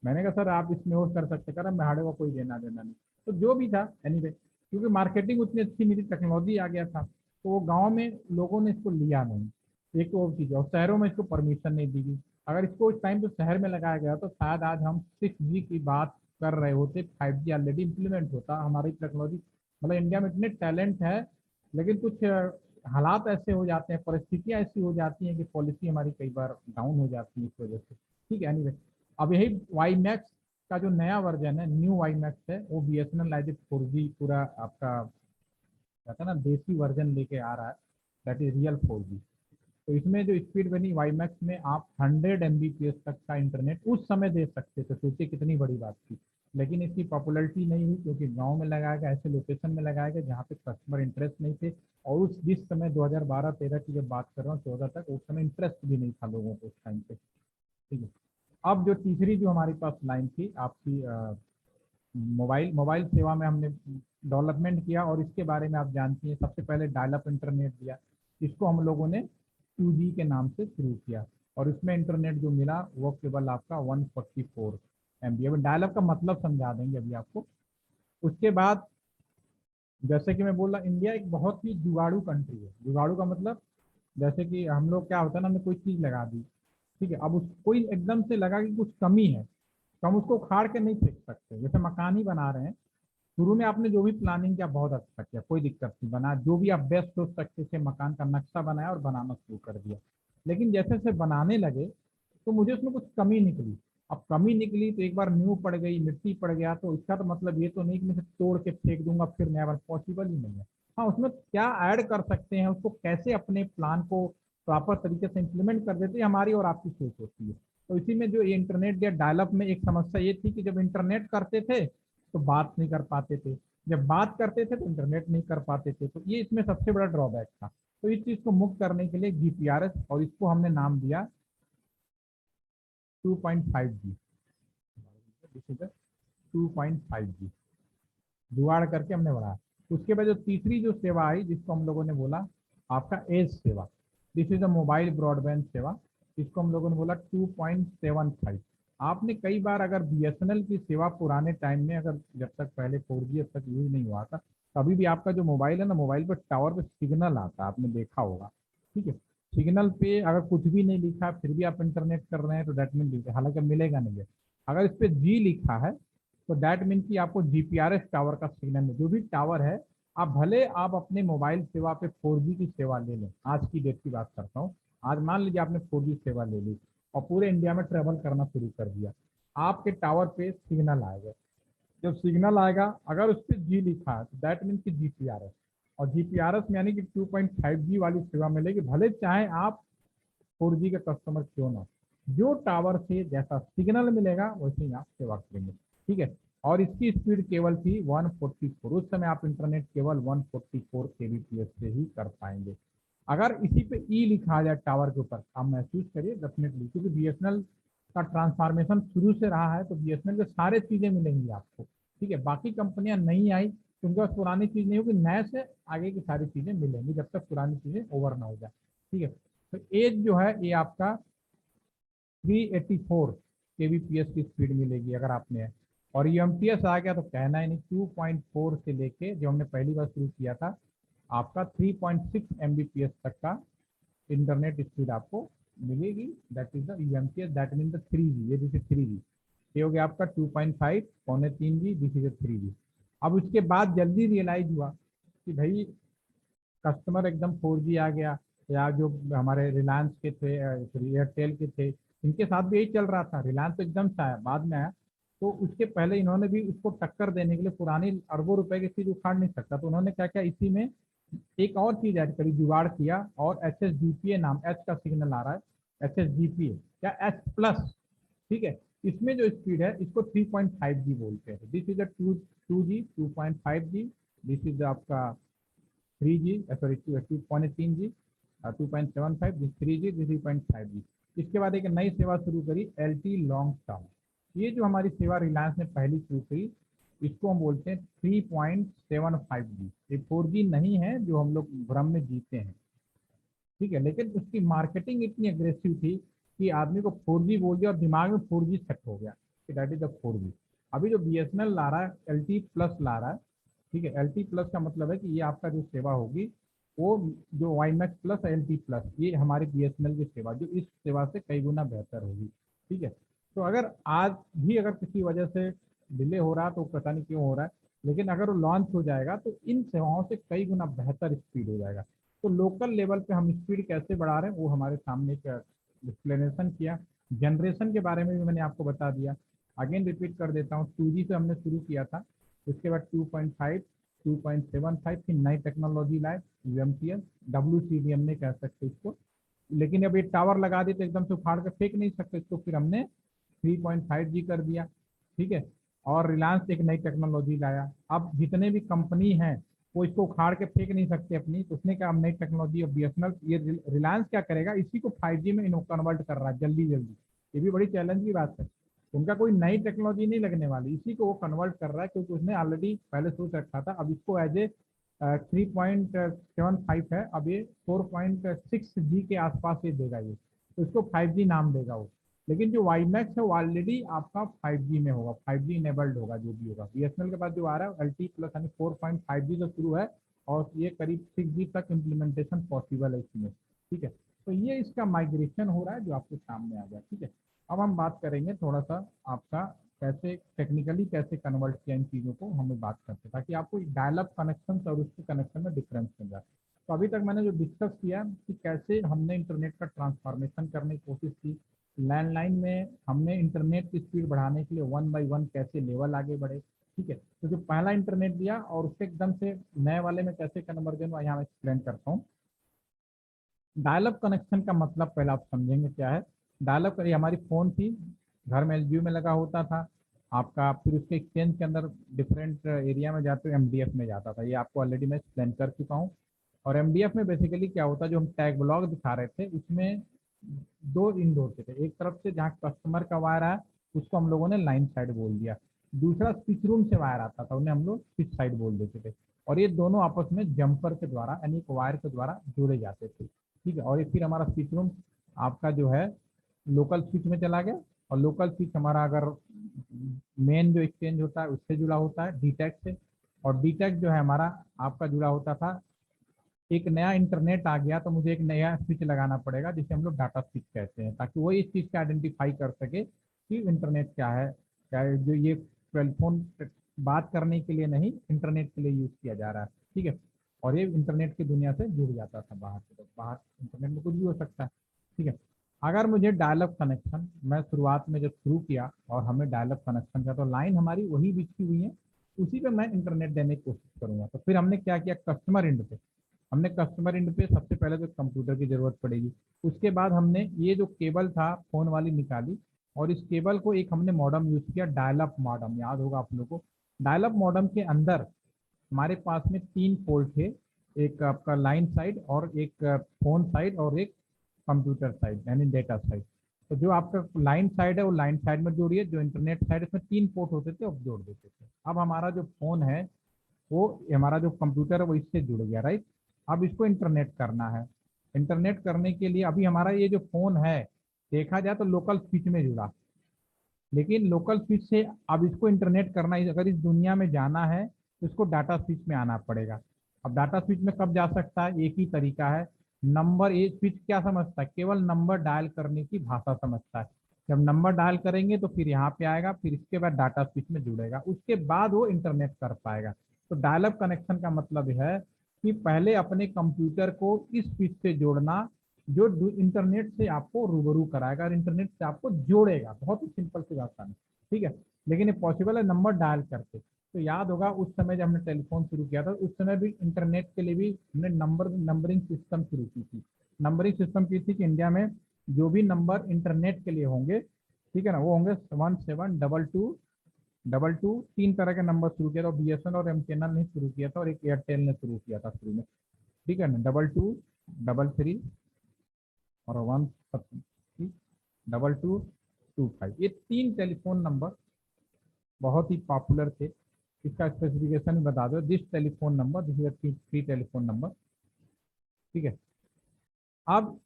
मैंने कहा सर आप इसमें वो कर सकते, करा मैं हार्डे को कोई देना देना नहीं। तो जो भी था एनीवे, क्योंकि मार्केटिंग उतनी अच्छी नहीं थी, टेक्नोलॉजी आ गया था, तो वो गांव में लोगों ने इसको लिया नहीं। एक तो वो चीज़ है, और शहरों में इसको परमिशन नहीं दी गई। अगर इसको उस टाइम पे शहर में लगाया गया तो शायद आज हम 6G की बात कर रहे होते, 5G ऑलरेडी इम्प्लीमेंट होता। हमारी टेक्नोलॉजी, मतलब इंडिया में इतने टैलेंट है, लेकिन कुछ हालात ऐसे हो जाते हैं, परिस्थितियां ऐसी हो जाती हैं कि पॉलिसी हमारी कई बार डाउन हो जाती है इस वजह से। ठीक है, एनीवे, अब यही वाई मैक्स का जो नया वर्जन है, न्यू वाई मैक्स है, वो बीएसएनएल एज 4G पूरा आपका कहता है ना देसी वर्जन लेके आ रहा है, दैट इज रियल 4G। तो इसमें जो स्पीड बनी वाई मैक्स में, आप 100 Mbps तक का इंटरनेट उस समय दे सकते थे, सोचिए कितनी बड़ी बात थी। लेकिन इसकी पॉपुलरिटी नहीं हुई, क्योंकि गांव में लगाया गया, ऐसे लोकेशन में लगाया गया जहाँ पे कस्टमर इंटरेस्ट नहीं थे। और उस जिस समय 2012-13 की जब बात कर रहा हूँ, 14 तक, उस समय इंटरेस्ट भी नहीं था लोगों को उस टाइम पे। ठीक है, अब जो तीसरी जो हमारे पास लाइन थी आपकी, मोबाइल मोबाइल सेवा में हमने डेवलपमेंट किया, और इसके बारे में आप जानती हैं, सबसे पहले डायल अप इंटरनेट दिया। इसको हम लोगों ने 2G के नाम से शुरू किया, और इसमें इंटरनेट जो मिला वो केवल आपका 144 MB। अभी डायल अप का मतलब समझा देंगे अभी आपको। उसके बाद, जैसे कि मैं बोला, इंडिया एक बहुत ही जुगाड़ू कंट्री है। जुगाड़ू का मतलब, जैसे कि हम लोग क्या होता है ना, हमने कोई चीज़ लगा दी, ठीक है, अब उस कोई एकदम से लगा कि कुछ कमी है, तो हम उसको उखाड़ के नहीं फेंक सकते। जैसे मकान ही बना रहे हैं, शुरू में आपने जो भी प्लानिंग किया बहुत अच्छा किया, कोई दिक्कत नहीं, बना जो भी आप बेस्ट सोच सकते थे, मकान का नक्शा बनाया और बनाना शुरू कर दिया। लेकिन जैसे जैसे बनाने लगे, तो मुझे उसमें कुछ कमी निकली। अब कमी निकली तो एक बार नींव पड़ गई, मिट्टी पड़ गया, तो इसका तो मतलब ये तो नहीं कि मैं इसे तोड़ के फेंक दूंगा फिर नया बार, पॉसिबल ही नहीं है। हाँ, उसमें क्या ऐड कर सकते हैं, उसको कैसे अपने प्लान को प्रॉपर तरीके से इम्प्लीमेंट कर देते हैं, हमारी और आपकी सोच होती है। तो इसी में जो ये इंटरनेट या डायलअप में एक समस्या ये थी कि जब इंटरनेट करते थे तो बात नहीं कर पाते थे, जब बात करते थे तो इंटरनेट नहीं कर पाते थे, तो ये इसमें सबसे बड़ा ड्रॉबैक था। तो इस चीज को मुक्त करने के लिए जीपीआरएस, और इसको हमने नाम दिया 2.5G। दिस इज 2.5G, जुगाड़ करके हमने बढ़ाया। उसके बाद जो तीसरी जो सेवा आई जिसको हम लोगों ने बोला आपका एज सेवा, this is a mobile broadband सेवा, इसको हम लोगों ने बोला 2.75। आपने कई बार अगर बीएसएनएल की सेवा पुराने टाइम में, अगर जब तक पहले 4G अब तक यूज नहीं हुआ था, कभी भी आपका जो मोबाइल है ना, मोबाइल पर टावर पे सिग्नल आता है, आपने देखा होगा, ठीक है। सिग्नल पे अगर कुछ भी नहीं लिखा फिर भी आप इंटरनेट कर रहे हैं तो डेट मीन, हालांकि मिलेगा नहीं है। अगर इस पे जी लिखा है तो दैट मीन कि आपको जीपीआरएस टावर का सिग्नल है। जो भी टावर है, आप भले आप अपने मोबाइल सेवा पे 4G की सेवा ले लें, आज की डेट की बात करता हूँ, आज मान लीजिए आपने 4G सेवा ले ली और पूरे इंडिया में ट्रेवल करना शुरू कर दिया, आपके टावर पे सिग्नल आएगा। जब सिग्नल आएगा अगर उस पर जी लिखा है तो दैट मीन कि जीपीआरएस, और जीपीआरएस में यानी कि 2.5G वाली सेवा मिलेगी, भले चाहे आप 4G के कस्टमर क्यों ना। जो टावर से जैसा सिग्नल मिलेगा वैसे ही आप सेवा करेंगे, ठीक है। और इसकी स्पीड केवल थी 144, उस समय आप इंटरनेट केवल 144 केबीपीएस से ही कर पाएंगे। अगर इसी पे ई लिखा जाए टावर के ऊपर, आप महसूस करिए डेफिनेटली, क्योंकि बीएसएनएल का ट्रांसफॉर्मेशन शुरू से रहा है, तो बीएसएनएल के सारे चीजें मिलेंगी आपको, ठीक है। बाकी कंपनियां नहीं आई तो उनके पास पुरानी चीज नहीं होगी, नए से आगे की सारी चीजें मिलेंगी जब तक पुरानी चीजें ओवर ना हो जाए, ठीक है। तो एज जो है ये आपका 384 केबीपीएस की स्पीड मिलेगी अगर आपने है। और यूएमटीएस आ गया तो कहना ही नहीं, 2.4 से लेके जो हमने पहली बार शुरू किया था आपका 3.6 एमबीपीएस तक का इंटरनेट स्पीड आपको मिलेगी। That is the UMTS, that mean the 3G, ये दिस इज 3G, ये हो गया आपका 2.5 पौने 3G, दिस इज 3G। अब उसके बाद जल्दी रियलाइज हुआ कि भाई कस्टमर एकदम 4G आ गया, या जो हमारे रिलायंस के थे, एयरटेल के थे, इनके साथ भी यही चल रहा था। रिलायंस तो एकदम से आया, बाद में आया, तो उसके पहले इन्होंने भी उसको टक्कर देने के लिए पुरानी अरबों रुपए की चीज उखाड़ नहीं सकता, तो उन्होंने क्या किया, इसी में एक और चीज ऐड करी, जुगाड़ किया, और HSGPA नाम, एच का सिग्नल आ रहा है, HSGPA क्या एच प्लस, ठीक है। इसमें जो स्पीड है इसको 3.5G बोलते हैं। This is a 2G 2.5G, this is आपका 3G, sorry 2.3G, 2.75, this 3G, this 3.5G। इसके बाद एक नई सेवा शुरू करी, LTE लॉन्ग टर्म। ये जो हमारी सेवा रिलायंस ने पहली शुरू की, इसको हम बोलते हैं 3.75G। ये 4G नहीं है जो हम लोग भ्रम में जीते हैं, ठीक है, लेकिन उसकी मार्केटिंग इतनी अग्रेसिव थी कि आदमी को 4G बोल दिया और दिमाग में 4G सेट हो गया कि दैट इज द 4G। अभी जो बीएसएनएल ला रहा है LTE प्लस ला रहा है, ठीक है। LTE प्लस का मतलब है कि ये आपका जो सेवा होगी वो जो वाईमैक्स प्लस LTE प्लस, ये हमारी बीएसएनएल की सेवा जो इस सेवा से कई गुना बेहतर होगी, ठीक है। तो अगर आज भी अगर किसी वजह से डिले हो रहा है तो पता नहीं क्यों हो रहा है, लेकिन अगर वो लॉन्च हो जाएगा तो इन सेवाओं से कई गुना बेहतर स्पीड हो जाएगा। तो लोकल लेवल पे हम स्पीड कैसे बढ़ा रहे हैं वो हमारे सामने एक एक्सप्लेनेशन किया। जनरेशन के बारे में भी मैंने आपको बता दिया। अगेन रिपीट कर देता हूँ, 2G से हमने शुरू किया था, उसके बाद 2.5, 2.75 की नई टेक्नोलॉजी लाए, यूएमटीएस, WCDM में कह सकते इसको। लेकिन अब ये टावर लगा दी तो एकदम से उखाड़ के फेंक नहीं सकते इसको, फिर हमने 3.5G कर दिया, ठीक है। और रिलायंस एक नई टेक्नोलॉजी लाया। अब जितने भी कंपनी हैं वो इसको उखाड़ के फेंक नहीं सकते अपनी, तो उसने क्या, नई टेक्नोलॉजी ऑफ बीएसएनएल, ये रिलायंस क्या करेगा, इसी को 5G में कन्वर्ट कर रहा है जल्दी जल्दी। ये भी बड़ी चैलेंज की बात है, उनका कोई नई टेक्नोलॉजी नहीं लगने वाली, इसी को वो कन्वर्ट कर रहा है, क्योंकि उसने ऑलरेडी पहले सोच रखा था। अब इसको एज ए 3.75 है, अब ये 4.6G के आसपास ये देगा, ये तो इसको 5G नाम देगा वो। लेकिन जो वाईमैक्स है वो ऑलरेडी आपका 5G में होगा, 5G इनेबल्ड होगा जो भी होगा। बीएसएनएल के पास जो आ रहा है LTE प्लस यानी 4.5G से शुरू है, और ये करीब 6G तक इम्प्लीमेंटेशन पॉसिबल है इसमें, ठीक है। तो ये इसका माइग्रेशन हो रहा है जो आपके सामने आ गया, ठीक है। अब हम बात करेंगे थोड़ा सा आपका कैसे टेक्निकली कैसे कन्वर्ट किया इन चीज़ों को, हमें बात करते हैं ताकि आपको डायल अप कनेक्शन और उसके कनेक्शन में डिफरेंस मिल जाए। तो अभी तक मैंने जो डिस्कस किया कि कैसे हमने इंटरनेट का ट्रांसफॉर्मेशन करने की कोशिश की, लैंडलाइन में हमने इंटरनेट की स्पीड बढ़ाने के लिए 1 बाई 1 कैसे लेवल आगे बढ़े, ठीक है। तो जो पहला इंटरनेट दिया और उससे एकदम से नए वाले में कैसे कन्वर्जन हुआ, यहाँ मैं एक्सप्लेन करता हूँ। डायल अप कनेक्शन का मतलब पहले आप समझेंगे क्या है। डायल अप, ये हमारी फ़ोन थी, घर में एलजीयू में लगा होता था आपका, फिर उसके एक्सचेंज के अंदर डिफरेंट एरिया में जाते हुए एमडीएफ में जाता था, ये आपको ऑलरेडी मैं एक्सप्लेन कर चुका हूँ। और एमडीएफ में बेसिकली क्या होता है, जो हम टैग ब्लॉक दिखा रहे थे उसमें दो इंड होते थे। एक तरफ से जहाँ कस्टमर का वायर आया उसको हम लोगों ने लाइन साइड बोल दिया, दूसरा स्विच रूम से वायर आता था उन्हें हम लोग स्विच साइड बोल देते थे। और ये दोनों आपस में जंपर के द्वारा यानी एक वायर के द्वारा जोड़े जाते थे। ठीक है, और ये फिर हमारा स्विच रूम आपका जो है लोकल स्विच में चला गया, और लोकल स्विच हमारा अगर मेन जो एक्सचेंज होता है उससे जुड़ा होता है डीटैक से, और डीटैक जो है हमारा आपका जुड़ा होता था, एक नया इंटरनेट आ गया तो मुझे एक नया स्विच लगाना पड़ेगा जिसे हम लोग डाटा स्विच कहते हैं, ताकि वो इस चीज़ को आइडेंटिफाई कर सके कि इंटरनेट क्या है, क्या है जो ये टेलीफोन बात करने के लिए नहीं इंटरनेट के लिए यूज़ किया जा रहा है। ठीक है, और ये इंटरनेट की दुनिया से जुड़ जाता था बाहर से, तो बाहर इंटरनेट में कुछ भी हो सकता है। ठीक है, अगर मुझे डायलअप कनेक्शन, मैं शुरुआत में जब शुरू किया और हमें डायलअप कनेक्शन का, तो लाइन हमारी वही बिछी हुई है, उसी पे मैं इंटरनेट देने की कोशिश करूंगा। तो फिर हमने क्या किया, कस्टमर एंड पे हमने कस्टमर एंड पे सबसे पहले तो कंप्यूटर की जरूरत पड़ेगी। उसके बाद हमने ये जो केबल था फोन वाली निकाली, और इस केबल को एक हमने मॉडम यूज किया, डायलअप मॉडम, याद होगा आप लोगों को। डायलअप मॉडम के अंदर हमारे पास में तीन पोर्ट थे, एक आपका लाइन साइड और एक फोन साइड और एक कंप्यूटर साइड यानी डेटा साइड। तो जो आपका लाइन साइड है वो लाइन साइड में जोड़िए, जो इंटरनेट साइड इसमें तीन पोर्ट होते थे अब जोड़ देते थे। अब हमारा जो फोन है वो, हमारा जो कंप्यूटर है वो इससे जुड़ गया, राइट। अब इसको इंटरनेट करना है। इंटरनेट करने के लिए अभी हमारा ये जो फोन है देखा जाए तो लोकल स्विच में जुड़ा, लेकिन लोकल स्विच से अब इसको इंटरनेट करना है, अगर इस दुनिया में जाना है तो इसको डाटा स्विच में आना पड़ेगा। अब डाटा स्विच में कब जा सकता है, एक ही तरीका है, नंबर। ये स्विच क्या समझता है, केवल नंबर डायल करने की भाषा समझता है। जब नंबर डायल करेंगे तो फिर यहाँ पे आएगा, फिर इसके बाद डाटा स्विच में जुड़ेगा, उसके बाद वो इंटरनेट कर पाएगा। तो डायलअप कनेक्शन का मतलब है कि पहले अपने कंप्यूटर को इस स्विच से जोड़ना जो इंटरनेट से आपको रूबरू कराएगा और इंटरनेट से आपको जोड़ेगा। बहुत ही सिंपल सी बात है, ठीक है। लेकिन ये पॉसिबल है नंबर डायल करके। तो याद होगा उस समय जब हमने टेलीफोन शुरू किया था उस समय भी इंटरनेट के लिए भी हमने नंबरिंग सिस्टम शुरू की थी। नंबरिंग सिस्टम की थी कि इंडिया में जो भी नंबर इंटरनेट के लिए होंगे, ठीक है ना, वो होंगे 172222। तीन तरह के नंबर शुरू किया था, बीएसएनएल और एमटीएनएल ने शुरू किया था और एक एयरटेल ने शुरू किया था शुरू में। ठीक है ना, 2233 और 1 2 2 5, ये तीन टेलीफोन नंबर बहुत ही पॉपुलर थे। इसका स्पेसिफिकेशन बता दो, this telephone number, this is three telephone number. ठीक है, अब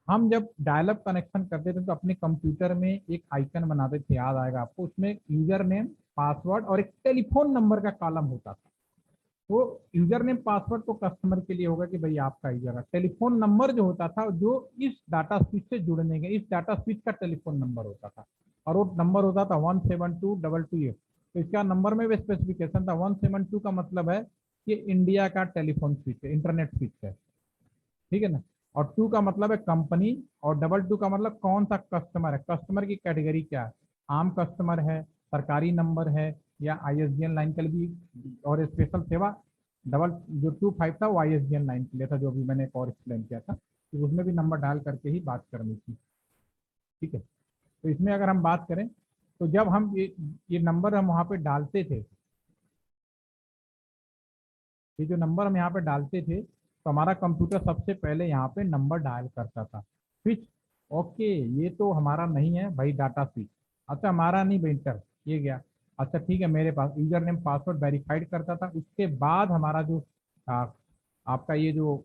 हम जब डायलअप कनेक्शन करते थे तो अपने कंप्यूटर में एक आइकन बनाते थे, याद आएगा आपको, उसमें यूजर नेम, पासवर्ड और एक टेलीफोन नंबर का कॉलम होता था। वो यूजर नेम पासवर्ड तो कस्टमर के लिए होगा कि भाई आपका यूजर है, टेलीफोन नंबर जो होता था जो इस डाटा स्विच से जुड़ने के, इस डाटा स्विच का टेलीफोन नंबर होता था, और वो नंबर होता था 17222। तो इसका नंबर में भी स्पेसिफिकेशन था। 172 का मतलब है कि इंडिया का टेलीफोन स्विच है, इंटरनेट स्विच है, ठीक है ना। और टू का मतलब है कंपनी, और 22 का मतलब कौन सा कस्टमर है, कस्टमर की कैटेगरी क्या है, आम कस्टमर है, सरकारी नंबर है, या आईएसडीएन लाइन के लिए भी, और स्पेशल सेवा। डबल जो 25 था वो आईएसडीएन लाइन के लिए था, जो भी मैंने एक और एक्सप्लेन किया था, तो उसमें भी नंबर डाल करके ही बात करनी थी। ठीक है, तो इसमें अगर हम बात करें तो जब हम ये नंबर हम वहाँ पे डालते थे, ये जो नंबर हम यहाँ पे डालते थे तो हमारा कंप्यूटर सबसे पहले यहाँ पे नंबर डायल करता था, स्विच। ओके, ये तो हमारा नहीं है भाई डाटा स्विच। अच्छा, हमारा नहीं बेहतर, ये गया। अच्छा ठीक है, मेरे पास यूजर नेम पासवर्ड वेरीफाइड करता था, उसके बाद हमारा जो आ, आपका ये जो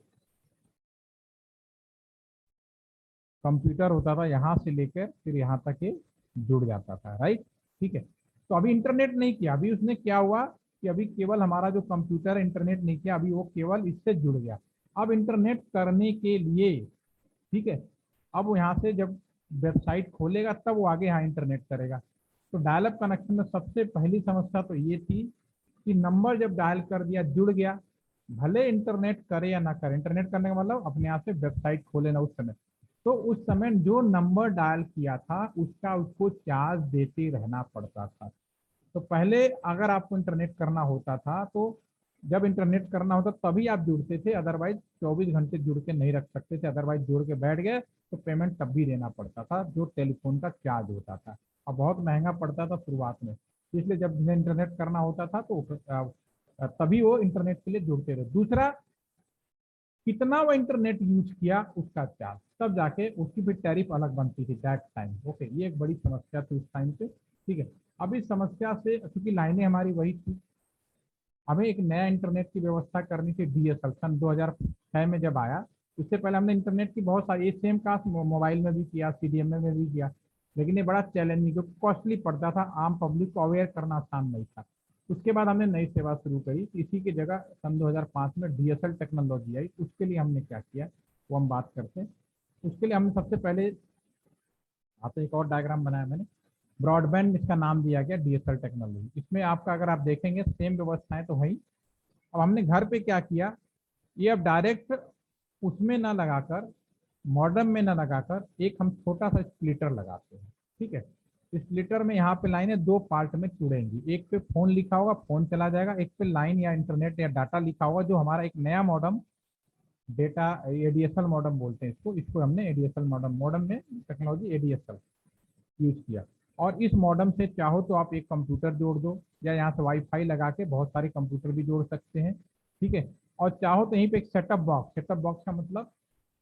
कंप्यूटर होता था यहाँ से लेकर फिर यहाँ तक ये जुड़ जाता था, राइट। ठीक है, तो अभी इंटरनेट नहीं किया, अभी उसने क्या हुआ कि अभी केवल हमारा जो कंप्यूटर है इंटरनेट नहीं किया, अभी वो केवल इससे जुड़ गया। अब इंटरनेट करने के लिए, ठीक है, अब वो यहाँ से जब वेबसाइट खोलेगा तब वो आगे यहाँ इंटरनेट करेगा। तो डायलअप कनेक्शन में सबसे पहली समस्या तो ये थी कि नंबर जब डायल कर दिया जुड़ गया, भले इंटरनेट करे या ना करे, इंटरनेट करने का मतलब अपने आप से वेबसाइट खोले ना, उस समय तो उस समय जो नंबर डायल किया था उसका उसको चार्ज देते रहना पड़ता था। तो पहले अगर आपको इंटरनेट करना होता था तो जब इंटरनेट करना होता तभी आप जुड़ते थे, अदरवाइज 24 घंटे जुड़ के नहीं रख सकते थे, अदरवाइज जुड़ के बैठ गए तो पेमेंट तब भी देना पड़ता था, जो टेलीफोन का चार्ज होता था, और बहुत महंगा पड़ता था शुरुआत में। इसलिए जब इंटरनेट करना होता था तो तभी वो इंटरनेट के लिए जुड़ते रहे। दूसरा, कितना वो इंटरनेट यूज किया उसका चार्ज, तब जाके उसकी फिर टैरिफ अलग बनती थी दैट टाइम। ओके, ये एक बड़ी समस्या थी उस टाइम पे। ठीक है, अब इस समस्या से, क्योंकि लाइनें हमारी वही थी, हमें एक नया इंटरनेट की व्यवस्था करनी थी। डीएसएल सन 2006 में जब आया, उससे पहले हमने इंटरनेट की बहुत सारी, ये सेम कास्ट मोबाइल में भी किया, सीडीएमए में भी किया, लेकिन ये बड़ा चैलेंजिंग, क्योंकि कॉस्टली पड़ता था, आम पब्लिक को अवेयर करना आसान नहीं था। उसके बाद हमने नई सेवा शुरू करी, इसी की जगह सन 2005 में डीएसएल टेक्नोलॉजी आई। उसके लिए हमने क्या किया वो हम बात करते हैं। उसके लिए हमने सबसे पहले, आप एक और डायग्राम बनाया मैंने, ब्रॉडबैंड इसका नाम दिया गया डीएसएल टेक्नोलॉजी। इसमें आपका अगर आप देखेंगे सेम व्यवस्थाएं तो वही। अब हमने घर पे क्या किया, ये अब डायरेक्ट उसमें ना लगाकर, मॉडेम में ना लगाकर, एक हम छोटा सा स्प्लिटर लगाते हैं। ठीक है, स्प्लिटर में यहाँ पे लाइनें दो पार्ट में जुड़ेंगी, एक पे फोन लिखा होगा, फोन चला जाएगा, एक पे लाइन या इंटरनेट या डाटा लिखा होगा, जो हमारा एक नया मॉडम, डेटा एडीएसएल मॉडम बोलते हैं इसको, इसको हमने एडीएसएल मॉडम, मॉडम में टेक्नोलॉजी एडीएसएल यूज किया। और इस मॉडम से चाहो तो आप एक कंप्यूटर जोड़ दो, या यहाँ से वाईफाई लगा के बहुत सारे कंप्यूटर भी जोड़ सकते हैं। ठीक है, और चाहो तो यहीं पे एक सेटअप बॉक्स, सेटअप बॉक्स का मतलब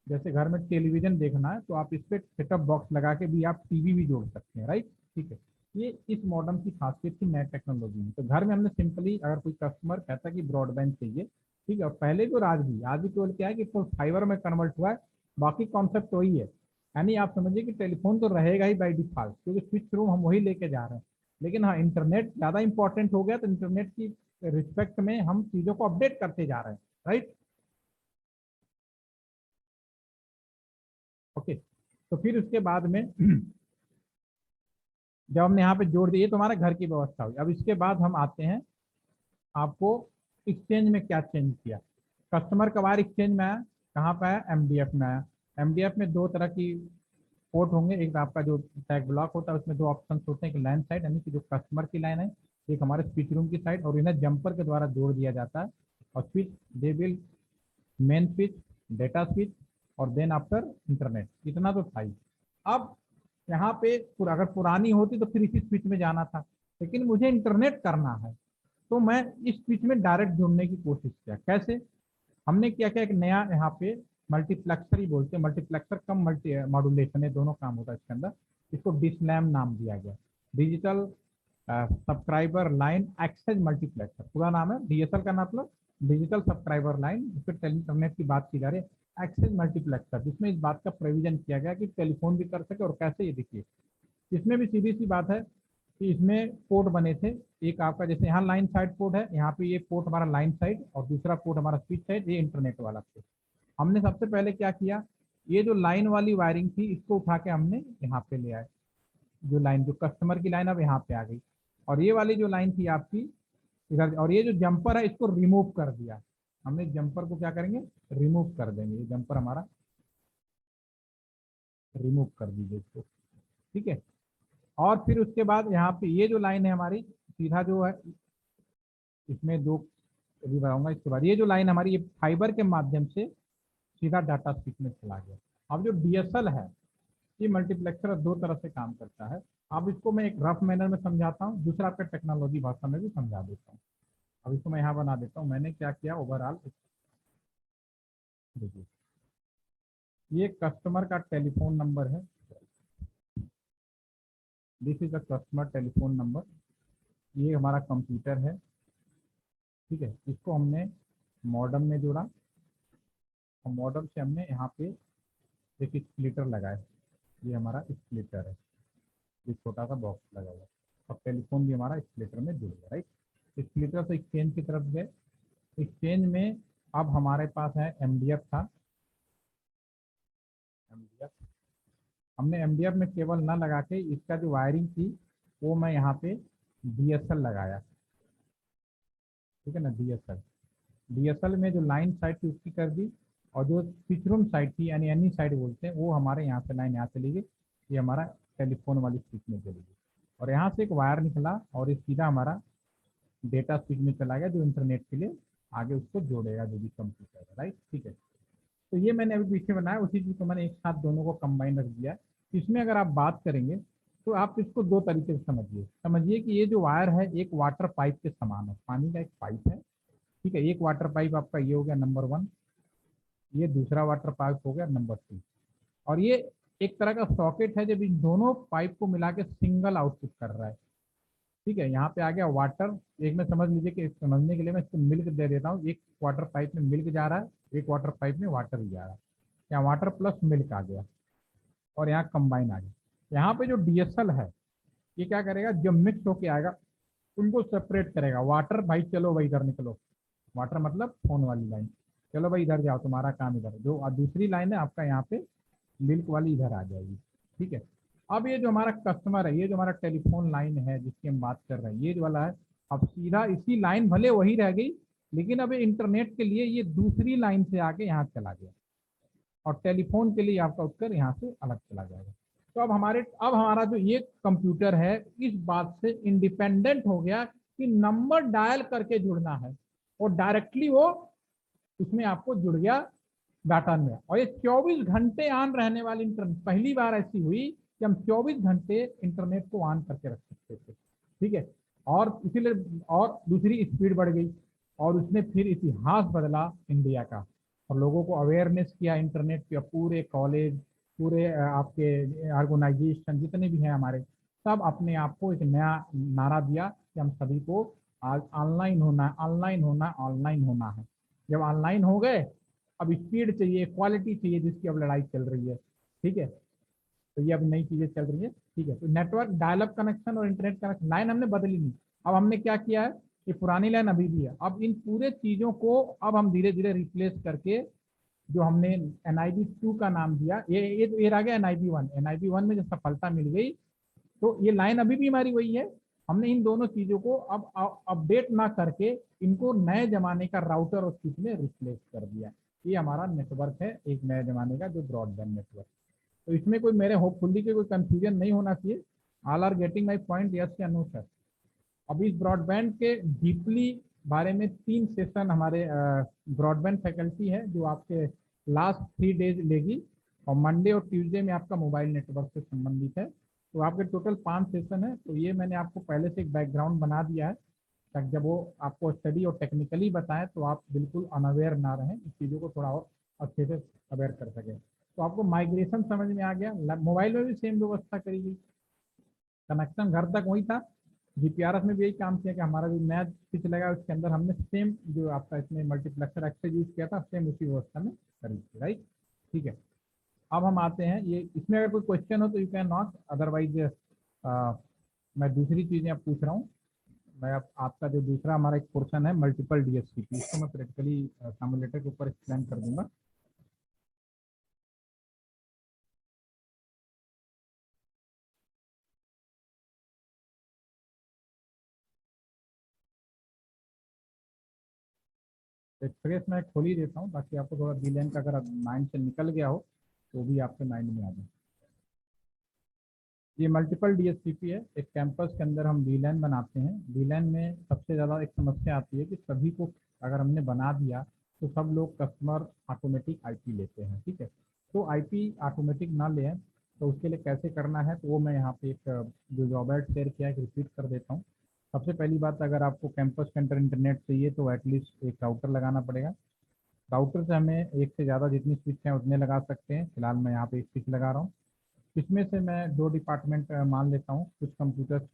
जैसे घर में टेलीविजन देखना है तो आप इस पे सेटअप बॉक्स लगा के भी आप टीवी भी जोड़ सकते हैं, राइट। ठीक है, ये इस मॉडर्न की खासियत थी नए टेक्नोलॉजी में। तो घर में हमने सिंपली, अगर कोई कस्टमर कहता है कि ब्रॉडबैंड चाहिए, ठीक है, और पहले जो आज भी केवल क्या है कि फुल फाइबर में कन्वर्ट हुआ है, बाकी कॉन्सेप्ट वही है। यानी आप समझिए कि टेलीफोन तो रहेगा ही बाई डिफॉल्ट, क्योंकि स्विच रूम हम वही लेके जा रहे हैं। लेकिन हाँ, इंटरनेट ज़्यादा इंपॉर्टेंट हो गया, तो इंटरनेट की रिस्पेक्ट में हम चीज़ों को अपडेट करते जा रहे हैं, राइट। ओके, तो फिर उसके बाद में जब हमने यहाँ पे जोड़ दिया, ये तो हमारा घर की व्यवस्था हुई। अब इसके बाद हम आते हैं, आपको एक्सचेंज में क्या चेंज किया। कस्टमर का वायर एक्सचेंज में आया, कहाँ पे आया, एमडीएफ में आया। एमडीएफ में दो तरह की पोर्ट होंगे, एक आपका जो टैग ब्लॉक होता है उसमें दो ऑप्शन होते हैं, कि लाइन साइड यानी कि जो कस्टमर की लाइन है, एक हमारे स्विच रूम की साइड, और इन्हें जंपर के द्वारा जोड़ दिया जाता है। और switch they will, main switch, data switch, और देन आफ्टर इंटरनेट, इतना तो था ही। अब यहाँ पे अगर पुरानी होती तो फिर इसी स्विच में जाना था, लेकिन मुझे इंटरनेट करना है, तो मैं इस स्विच में डायरेक्ट जुड़ने की कोशिश किया। कैसे, हमने क्या किया, एक नया यहाँ पे मल्टीप्लेक्सर ही बोलते हैं, मल्टीप्लेक्सर कम मल्टी मॉड्यूलेशन है, दोनों काम होता है इसके अंदर। इसको डिस्लैम नाम दिया गया, digital subscriber line access multiplexer, पूरा नाम है। डीएसएल का मतलब डिजिटल सब्सक्राइबर लाइन, जिस पर इंटरनेट की बात की जा रही है, एक्सेस मल्टीप्लेक्सर, जिसमें इस बात का प्रोविजन किया गया कि टेलीफोन भी कर सके। और कैसे, ये देखिए, इसमें भी सीधी सी बात है कि इसमें पोर्ट बने थे। एक आपका जैसे यहाँ लाइन साइड पोर्ट है, यहाँ पे ये पोर्ट हमारा लाइन साइड, और दूसरा पोर्ट हमारा स्विच साइड, ये इंटरनेट वाला पोर्ट। हमने सबसे पहले क्या किया, ये जो लाइन वाली वायरिंग थी इसको उठा के हमने यहाँ पे ले आए। जो लाइन, जो कस्टमर की लाइन अब यहाँ पे आ गई, और ये वाली जो लाइन थी आपकी इधर, और ये जो जंपर है इसको रिमूव कर दिया हमने। जंपर को क्या करेंगे, रिमूव कर देंगे, ये जंपर हमारा रिमूव कर दीजिए इसको। ठीक है, और फिर उसके बाद यहाँ पे ये जो लाइन है हमारी, सीधा जो है, इसमें दो अभी बताऊंगा। इसके बाद ये जो लाइन हमारी, ये फाइबर के माध्यम से सीधा डाटा स्विच में चला गया। अब जो डीएसएल है, ये मल्टीप्लेक्सर दो तरह से काम करता है। अब इसको मैं एक रफ मैनर में समझाता हूँ, दूसरा आपका टेक्नोलॉजी भाषा में भी समझा देता हूँ। अब इसको मैं यहाँ बना देता हूँ, मैंने क्या किया ओवरऑल, देखिए, ये कस्टमर का टेलीफोन नंबर है, this is the customer telephone number. ये हमारा कंप्यूटर है, ठीक है, इसको हमने मॉडम में जोड़ा, और मॉडम से हमने यहाँ पे एक स्प्लिटर लगाया। ये हमारा स्प्लिटर है, ये छोटा सा बॉक्स लगा हुआ है, और टेलीफोन भी हमारा स्प्लिटर में जुड़ गया, राइट। स्प्लिटर से एक्सचेंज की तरफ गए, एक्सचेंज में अब हमारे पास है एमडीएफ था। एमडीएफ, हमने एमडीएफ में केबल ना लगा के इसका जो वायरिंग थी वो मैं यहाँ पे डीएसएल लगाया। ठीक है ना, डीएसएल, डीएसएल में जो लाइन साइड थी उसकी कर दी, और जो स्विच रूम साइड थी यानी एनी साइड बोलते हैं, वो हमारे यहाँ से लाइन यहाँ चली गई, ये हमारा टेलीफोन वाली स्विच में चली गई। और यहाँ से एक वायर निकला, और ये सीधा हमारा डेटा स्विच में चला गया, जो इंटरनेट के लिए आगे उसको जोड़ेगा, जो भी कंप्यूटर है, राइट। ठीक है, तो ये मैंने अभी पीछे बनाया, उसी चीज़ को मैंने एक साथ दोनों को कंबाइन रख दिया। इसमें अगर आप बात करेंगे तो आप इसको दो तरीके से समझिए। समझिए कि ये जो वायर है एक वाटर पाइप के समान है, पानी का एक पाइप है। ठीक है, एक वाटर पाइप आपका ये हो गया नंबर वन, ये दूसरा वाटर पाइप हो गया नंबर 2। और ये एक तरह का सॉकेट है जब इन दोनों पाइप को मिला के सिंगल आउटपुट कर रहा है। ठीक है, यहाँ पे आ गया वाटर। एक में समझ लीजिए कि समझने के लिए मैं इसको मिल्क दे देता हूँ। एक वाटर पाइप में मिल्क जा रहा है, एक वाटर पाइप में वाटर ही जा रहा है। यहाँ वाटर प्लस मिल्क आ गया और यहाँ कंबाइन आ गया। यहाँ पे जो डीएसएल है ये क्या करेगा, जब मिक्स होके आएगा उनको सेपरेट करेगा। वाटर भाई चलो भाई इधर निकलो, वाटर मतलब फोन वाली लाइन, चलो भाई इधर जाओ, तुम्हारा काम इधर। जो दूसरी लाइन है आपका यहाँ पे मिल्क वाली इधर आ जाएगी। ठीक है, अब ये जो हमारा कस्टमर है, ये जो हमारा टेलीफोन लाइन है जिसकी हम बात कर रहे हैं, ये जो वाला है, अब सीधा इसी लाइन भले वही रह गई, लेकिन अब इंटरनेट के लिए ये दूसरी लाइन से आके यहाँ चला गया और टेलीफोन के लिए आपका उत्तर यहाँ से अलग चला जाएगा। तो अब हमारा जो ये कंप्यूटर है इस बात से इंडिपेंडेंट हो गया कि नंबर डायल करके जुड़ना है और डायरेक्टली वो उसमें आपको जुड़ गया डाटा में। और ये 24 घंटे ऑन रहने वाली इंटरनेट, पहली बार ऐसी हुई कि हम 24 घंटे इंटरनेट को ऑन करके रख सकते थे। ठीक है, और इसीलिए और दूसरी स्पीड बढ़ गई और उसने फिर इतिहास बदला इंडिया का और लोगों को अवेयरनेस किया इंटरनेट पे। पूरे कॉलेज, पूरे आपके ऑर्गेनाइजेशन जितने भी हैं हमारे, सब अपने आप को एक नया नारा दिया कि हम सभी को आज ऑनलाइन होना है, ऑनलाइन होना है, ऑनलाइन होना है। जब ऑनलाइन हो गए, अब स्पीड चाहिए, क्वालिटी चाहिए, जिसकी अब लड़ाई चल रही है। ठीक है, तो ये अब नई चीजें चल रही है। ठीक है, तो नेटवर्क डायलअप कनेक्शन और इंटरनेट कनेक्शन लाइन हमने बदली नहीं। अब हमने क्या किया है, ये पुरानी लाइन अभी भी है। अब इन पूरे चीजों को अब हम धीरे धीरे रिप्लेस करके जो हमने NIB 2 का नाम दिया, ये रह गया NIB 1। NIB 1 में जब सफलता मिल गई तो ये लाइन अभी भी हमारी वही है। हमने इन दोनों चीजों को अब अपडेट ना करके इनको नए जमाने का राउटर और स्विच में रिप्लेस कर दिया। ये हमारा नेटवर्क है एक नए जमाने का, जो ब्रॉडबैंड नेटवर्क। तो इसमें कोई मेरे होपफुली के कोई कंफ्यूजन नहीं होना चाहिए। All are getting my point, yes या नो सर? अभी इस ब्रॉडबैंड के डीपली बारे में 3 सेशन हमारे ब्रॉडबैंड फैकल्टी है जो आपके लास्ट 3 डेज लेगी और मंडे और ट्यूसडे में आपका मोबाइल नेटवर्क से संबंधित है। तो आपके टोटल 5 सेशन है। तो ये मैंने आपको पहले से एक बैकग्राउंड बना दिया है ताकि जब वो आपको स्टडी और टेक्निकली बताएं तो आप बिल्कुल अनअवेयर ना रहें, इस चीज़ों को थोड़ा और अच्छे से अवेयर कर सकें। तो आपको माइग्रेशन समझ में आ गया। मोबाइल में भी सेम व्यवस्था करी गई, कनेक्शन घर तक वही था। GPRS में भी यही काम किया कि हमारा जो नया स्विच लगा उसके अंदर हमने सेम जो आपका इसमें मल्टीप्लेक्सर एक्सेस यूज किया था, सेम उसी व्यवस्था में करी थी। राइट, ठीक है। अब हम आते हैं, ये इसमें अगर कोई क्वेश्चन हो तो यू कैन नॉट, अदरवाइज मैं दूसरी चीज़ें अब पूछ रहा हूँ। मैं अब आपका जो दूसरा हमारा एक पोर्शन है मल्टीपल DSCP, इसको मैं प्रैक्टिकली सिमुलेटर के ऊपर एक्सप्लेन कर दूंगा। एक्सप्रेस मैं खोल ही देता हूँ ताकि आपको थोड़ा VLAN का अगर माइंड से निकल गया हो तो भी आपके माइंड में आ जाए। ये मल्टीपल DSCP है। एक कैंपस के अंदर हम VLAN बनाते हैं। VLAN में सबसे ज़्यादा एक समस्या आती है कि सभी को अगर हमने बना दिया तो सब लोग कस्टमर ऑटोमेटिक IP लेते हैं। ठीक है, तो IP ऑटोमेटिक ना लें तो उसके लिए कैसे करना है, तो वो मैं यहाँ पे एक जो जॉब एड शेयर किया है रिपीट कर देता हूँ। सबसे पहली बात, अगर आपको कैंपस के अंदर इंटरनेट चाहिए तो एटलीस्ट एक राउटर लगाना पड़ेगा। राउटर से हमें एक से ज़्यादा जितनी स्विच हैं उतने लगा सकते हैं। फिलहाल मैं यहाँ पे एक स्विच लगा रहा हूँ। इसमें से मैं 2 डिपार्टमेंट मान लेता हूँ, कुछ कंप्यूटर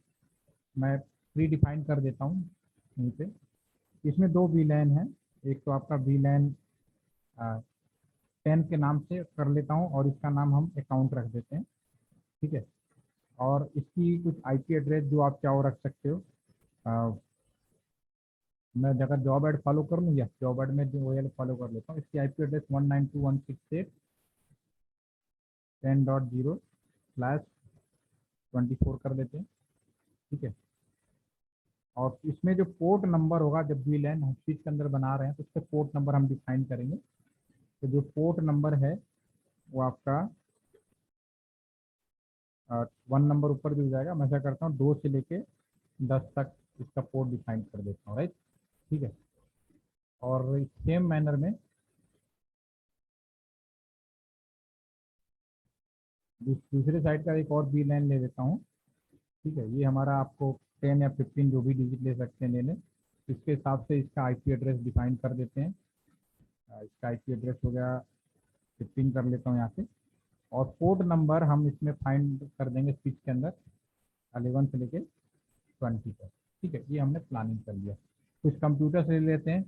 मैं प्री डिफाइन कर देता हूँ यहीं पे। इसमें 2 VLAN हैं। एक तो आपका VLAN 10 के नाम से कर लेता हूँ और इसका नाम हम अकाउंट रख देते हैं। ठीक है, और इसकी कुछ IP एड्रेस जो आप चाहो रख सकते हो। अ, मैं अगर जॉब एड फॉलो कर लूँ, या जॉब एड में जो वो फॉलो कर लेता हूँ। इसकी IP एड्रेस 192.168.10.0/24 कर देते हैं। ठीक है, और इसमें जो पोर्ट नंबर होगा, जब VLAN हम स्विच के अंदर बना रहे हैं तो उसके पोर्ट नंबर हम डिफाइन करेंगे। तो जो पोर्ट नंबर है वो आपका 1 नंबर ऊपर जो जाएगा, मैं क्या करता हूँ 2 से लेके 10 तक इसका पोर्ट डिफाइन कर देता हूँ। राइट, ठीक है, और सेम मैनर में दूसरे साइड का एक और VLAN ले लेता हूँ। ठीक है, ये हमारा आपको 10 या 15 जो भी डिजिट ले सकते हैं ले लें। इसके हिसाब से इसका IP एड्रेस डिफाइन कर देते हैं। इसका आईपी एड्रेस हो गया, 15 कर लेता हूँ यहाँ पे। और पोर्ट नंबर हम इसमें फाइंड कर देंगे स्विच के अंदर 11 से लेके 20 तक। ठीक है, ये हमने प्लानिंग कर लिया। कुछ कंप्यूटर से ले लेते हैं,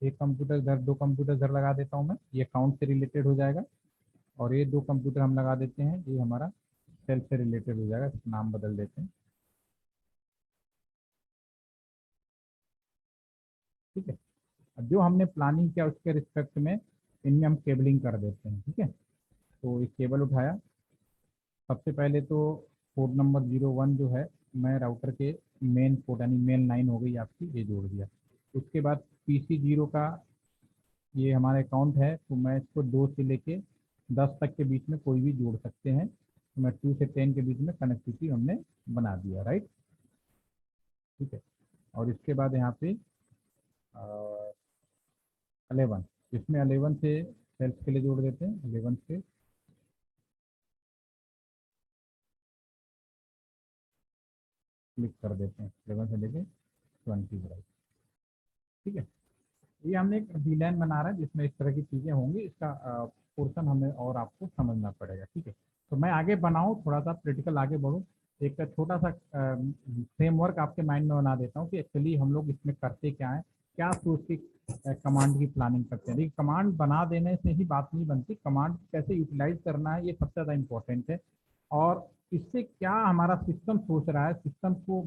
एक कंप्यूटर इधर, दो कंप्यूटर इधर लगा देता हूँ मैं, ये अकाउंट से रिलेटेड हो जाएगा। और ये दो कंप्यूटर हम लगा देते हैं, ये हमारा सेल से रिलेटेड हो जाएगा, नाम बदल देते हैं। ठीक है, अब जो हमने प्लानिंग किया उसके रिस्पेक्ट में इनमें हम केबलिंग कर देते हैं। ठीक है, तो एक केबल उठाया, सबसे पहले तो पोर्ट नंबर 01 जो है मैं राउटर के मेन पोर्ट यानी मेन लाइन हो गई आपकी, ये जोड़ दिया। उसके बाद PC 0 का ये हमारा अकाउंट है, तो मैं इसको 2 से लेके 10 तक के बीच में कोई भी जोड़ सकते हैं, तो मैं 2 से 10 के बीच में कनेक्टिविटी हमने बना दिया, राइट। ठीक है, और इसके बाद यहाँ पे 11, इसमें 11 से सेल्स के लिए जोड़ देते हैं, 11 से क्लिक कर देते हैं, 11 से लेके 20 तक। ठीक है, ये हमने एक VLAN बना रहा है जिसमें इस तरह की चीज़ें होंगी, इसका पोर्शन हमें और आपको समझना पड़ेगा। ठीक है, तो मैं आगे बनाऊँ, थोड़ा सा प्रैक्टिकल आगे बढ़ूँ, एक छोटा सा फ्रेमवर्क आपके माइंड में बना देता हूँ कि एक्चुअली हम लोग इसमें करते क्या है, क्या सोच के कमांड की प्लानिंग करते हैं। लेकिन कमांड बना देने से ही बात नहीं बनती, कमांड कैसे यूटिलाइज करना है ये सबसे ज़्यादा इंपॉर्टेंट है। और इससे क्या हमारा सिस्टम सोच रहा है, सिस्टम को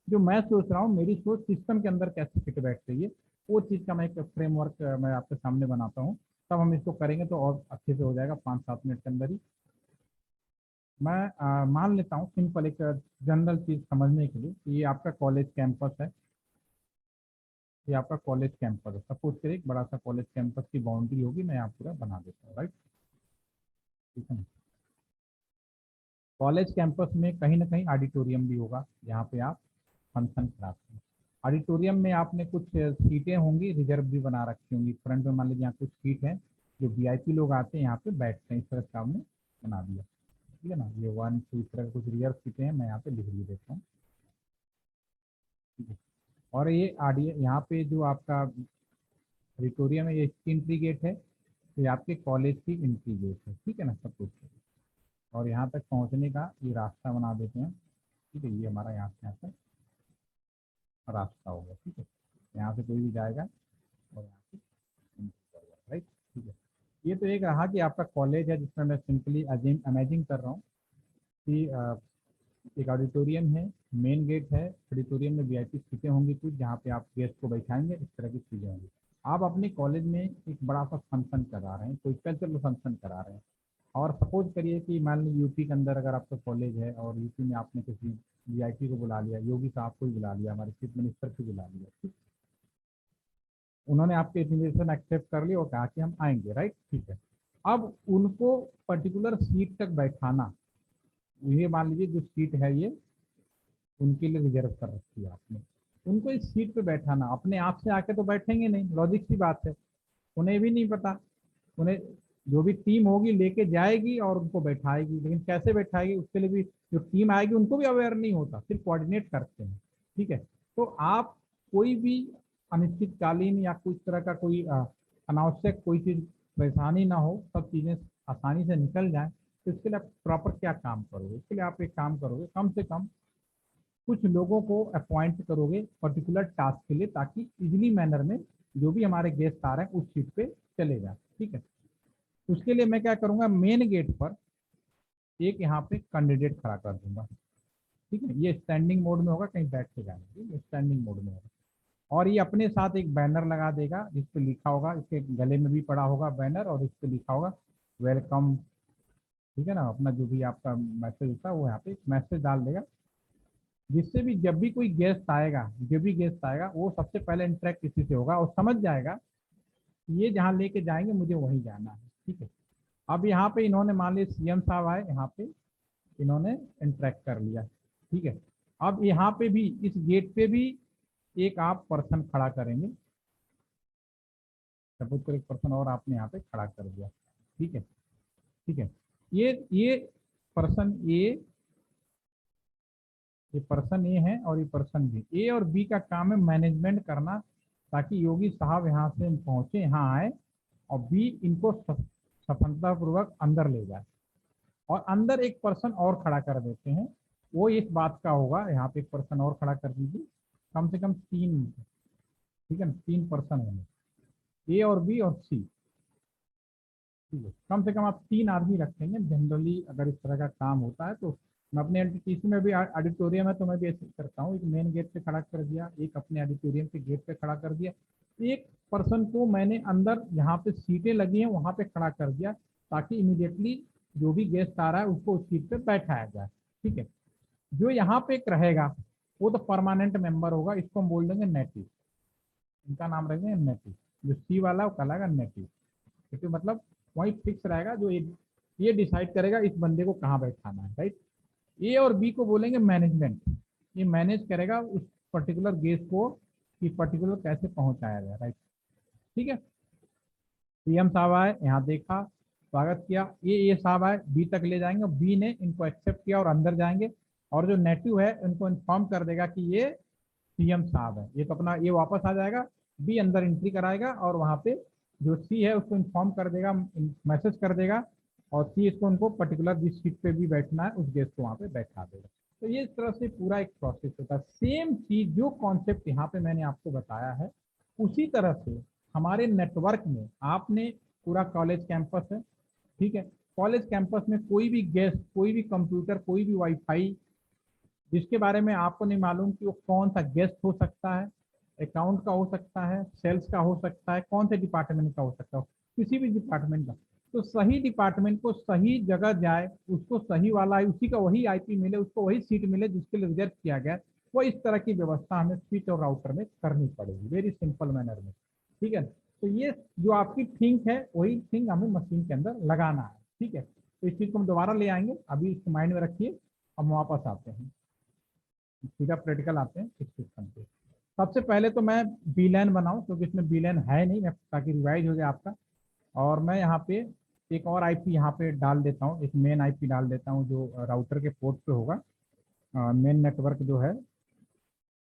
जो मैं सोच रहा हूँ, मेरी सोच सिस्टम के अंदर कैसे फिट बैठ रही है, वो चीज़ का मैं एक फ्रेमवर्क मैं आपके सामने बनाता हूँ। तब हम इसको करेंगे तो और अच्छे से हो जाएगा 5-7 मिनट के अंदर ही। मैं मान लेता हूँ सिंपल एक जनरल चीज़ समझने के लिए कि ये आपका कॉलेज कैंपस है, ये आपका कॉलेज कैंपस है। सपोज करिए एक बड़ा सा कॉलेज कैंपस की बाउंड्री होगी, मैं यहाँ पूरा बना देता हूँ, राइट। ठीक है ना, कॉलेज कैंपस में कहीं ना कहीं ऑडिटोरियम भी होगा जहाँ पे आप फंक्शन कराते हैं। ऑडिटोरियम में आपने कुछ सीटें होंगी रिजर्व भी बना रखी होंगी, फ्रंट में मान लीजिए यहाँ कुछ सीट है, जो VIP लोग आते हैं यहाँ पे बैठते हैं, इस तरह से आपने बना दिया। ठीक है ना, ये 1 2 इस तरह कुछ रिजर्व सीटें हैं, मैं यहाँ पे लिख भी देता हूँ। ठीक है, और ये ऑडियो यहाँ पे जो आपका ऑडिटोरियम है, ये इसकी एंट्री गेट है, तो ये आपके कॉलेज की एंट्री गेट है। ठीक है ना, सब कुछ। और यहाँ तक पहुँचने का ये रास्ता बना देते हैं। ठीक है, ये हमारा यहाँ से यहाँ तक रास्ता होगा। ठीक है, यहाँ से कोई भी जाएगा और यहाँ से एंट्री करेगा, राइट। ठीक है, ये तो एक रहा कि आपका कॉलेज है जिसमें मैं सिंपली इमेजिन कर रहा हूँ कि एक ऑडिटोरियम है, मेन गेट है, ऑडिटोरियम में VIP सीटें होंगी कुछ जहाँ पे आप गेस्ट को बैठाएंगे, इस तरह की चीज़ें होंगी। आप अपने कॉलेज में एक बड़ा सा फंक्शन करा रहे हैं, कोई कल्चरल फंक्शन करा रहे हैं, और सपोज करिए कि मान लीजिए यूपी के अंदर अगर आपका कॉलेज है और यूपी में आपने किसी VIP को बुला लिया, योगी साहब को ही बुला लिया, हमारे चीफ मिनिस्टर को बुला लिया। ठीक, उन्होंने आपके इन्विटेशन एक्सेप्ट कर लिया और कहा कि हम आएंगे, राइट। ठीक है, अब उनको पर्टिकुलर सीट तक बैठाना, ये मान लीजिए जो सीट है ये उनके लिए रिजर्व कर रखी है आपने, उनको इस सीट पे बैठाना, अपने आप से आके तो बैठेंगे नहीं, लॉजिक सी बात है। उन्हें भी नहीं पता, उन्हें जो भी टीम होगी लेके जाएगी और उनको बैठाएगी, लेकिन कैसे बैठाएगी उसके लिए भी जो टीम आएगी उनको भी अवेयर नहीं होता, सिर्फ कोऑर्डिनेट करते हैं। ठीक है, तो आप कोई भी अनिश्चितकालीन या कुछ तरह का कोई अनावश्यक कोई चीज़ परेशानी ना हो, सब चीज़ें आसानी से निकल जाएं, तो इसके लिए आप प्रॉपर क्या काम करोगे, इसके लिए आप एक काम करोगे, कम से कम कुछ लोगों को अपॉइंट करोगे पर्टिकुलर टास्क के लिए, ताकि इजीली मैनर में जो भी हमारे गेस्ट आ रहे हैं उस सीट पे चले जाए। ठीक है, उसके लिए मैं क्या करूंगा, मेन गेट पर एक यहाँ पे कैंडिडेट खड़ा कर दूंगा। ठीक है, ये स्टैंडिंग मोड में होगा, कहीं बैठ के जाएंगे, ये स्टैंडिंग मोड में होगा। और ये अपने साथ एक बैनर लगा देगा जिस पे लिखा होगा, इसके गले में भी पड़ा होगा बैनर, और इस पे लिखा होगा वेलकम। ठीक है ना, अपना जो भी आपका मैसेज होता है वो यहाँ पे मैसेज डाल देगा, जिससे भी जब भी कोई गेस्ट आएगा, जब भी गेस्ट आएगा वो सबसे पहले इंटरेक्ट किसी से होगा और समझ जाएगा कि ये जहाँ लेके जाएंगे मुझे वहीं जाना है। ठीक है, अब यहाँ पे इन्होंने मान लिया CM साहब आए, यहाँ पे इन्होंने इंटरेक्ट कर लिया। ठीक है, अब यहाँ पे भी इस गेट पे भी एक आप पर्सन खड़ा करेंगे, सपोज कर एक पर्सन और आपने यहाँ पे खड़ा कर दिया। ठीक है, ठीक है, ये पर्सन ये पर्सन ए है और ये पर्सन बी, A और B का काम है मैनेजमेंट करना ताकि योगी साहब यहाँ से पहुंचे, यहाँ आए और बी इनको सफलतापूर्वक अंदर ले जाए। और अंदर एक पर्सन और खड़ा कर देते हैं, वो इस बात का होगा, यहाँ पे एक पर्सन और खड़ा कर दीजिए, कम से कम 3, ठीक है ना, 3 पर्सन होंगे, ए और बी और सी। ठीक है, कम से कम आप 3 आदमी रखेंगे जनरली अगर इस तरह का काम होता है तो। मैं अपने एलटीटीसी में भी ऑडिटोरियम है तो मैं भी ऐसे करता हूँ, एक मेन गेट पे खड़ा कर दिया, एक अपने ऑडिटोरियम के गेट पे खड़ा कर दिया, एक पर्सन को मैंने अंदर जहाँ पे सीटें लगी हैं वहाँ पे खड़ा कर दिया, ताकि इमीडिएटली जो भी गेस्ट आ रहा है उसको उस सीट पे बैठाया जाए। ठीक है, जो यहाँ पे एक रहेगा वो तो परमानेंट मेंबर होगा, इसको हम बोल देंगे नेटिव, इनका नाम रखेंगे नेटिव। जो सी वाला वो कहलाएगा नेटिव, क्योंकि मतलब वही फिक्स रहेगा, जो ये डिसाइड करेगा इस बंदे को कहाँ बैठाना है, राइट। ए और बी को बोलेंगे मैनेजमेंट, ये मैनेज करेगा उस पर्टिकुलर गेस्ट को कि पर्टिकुलर कैसे पहुंचाया जाए, राइट। ठीक है, सीएम साहब आए, यहाँ देखा, स्वागत किया, ये साहब आए, बी तक ले जाएंगे, बी ने इनको एक्सेप्ट किया और अंदर जाएंगे, और जो नेटिव है उनको इन्फॉर्म कर देगा कि ये सीएम साहब है, ये तो अपना ये वापस आ जाएगा, बी अंदर एंट्री कराएगा और वहाँ पे जो सी है उसको इन्फॉर्म कर देगा, मैसेज कर देगा, और सी इसको उनको पर्टिकुलर जिस सीट पे भी बैठना है उस गेस्ट को वहाँ पे बैठा देगा। तो ये इस तरह से पूरा एक प्रोसेस होता है। सेम चीज जो कॉन्सेप्ट यहाँ पे मैंने आपको बताया है, उसी तरह से हमारे नेटवर्क में आपने पूरा कॉलेज कैंपस है, ठीक है, कॉलेज कैंपस में कोई भी गेस्ट, कोई भी कंप्यूटर, कोई भी वाईफाई जिसके बारे में आपको नहीं मालूम कि वो कौन सा गेस्ट हो सकता है, अकाउंट का हो सकता है, सेल्स का हो सकता है, कौन से डिपार्टमेंट का हो सकता है, किसी भी डिपार्टमेंट का, तो सही डिपार्टमेंट को सही जगह जाए, उसको सही वाला उसी का वही आईपी मिले, उसको वही सीट मिले जिसके लिए रिजर्व किया गया, वो इस तरह की व्यवस्था हमें स्विच और राउटर में करनी पड़ेगी, वेरी सिंपल मैनर में। ठीक है, तो ये जो आपकी थिंक है वही थिंक हमें मशीन के अंदर लगाना है। ठीक है, तो इस चीज को हम दोबारा ले आएंगे, अभी इसको माइंड में रखिए। हम वापस आते हैं, सीधा प्रैक्टिकल आते हैं इस सिस्टम पे। सबसे पहले तो मैं बीलैन बनाऊं, क्योंकि इसमें बीलैन है नहीं, मैं ताकि रिवाइज हो जाए आपका। और मैं यहाँ पे एक और आईपी यहाँ पे डाल देता हूँ, एक मेन आईपी डाल देता हूँ जो राउटर के पोर्ट पे होगा। मेन नेटवर्क जो है,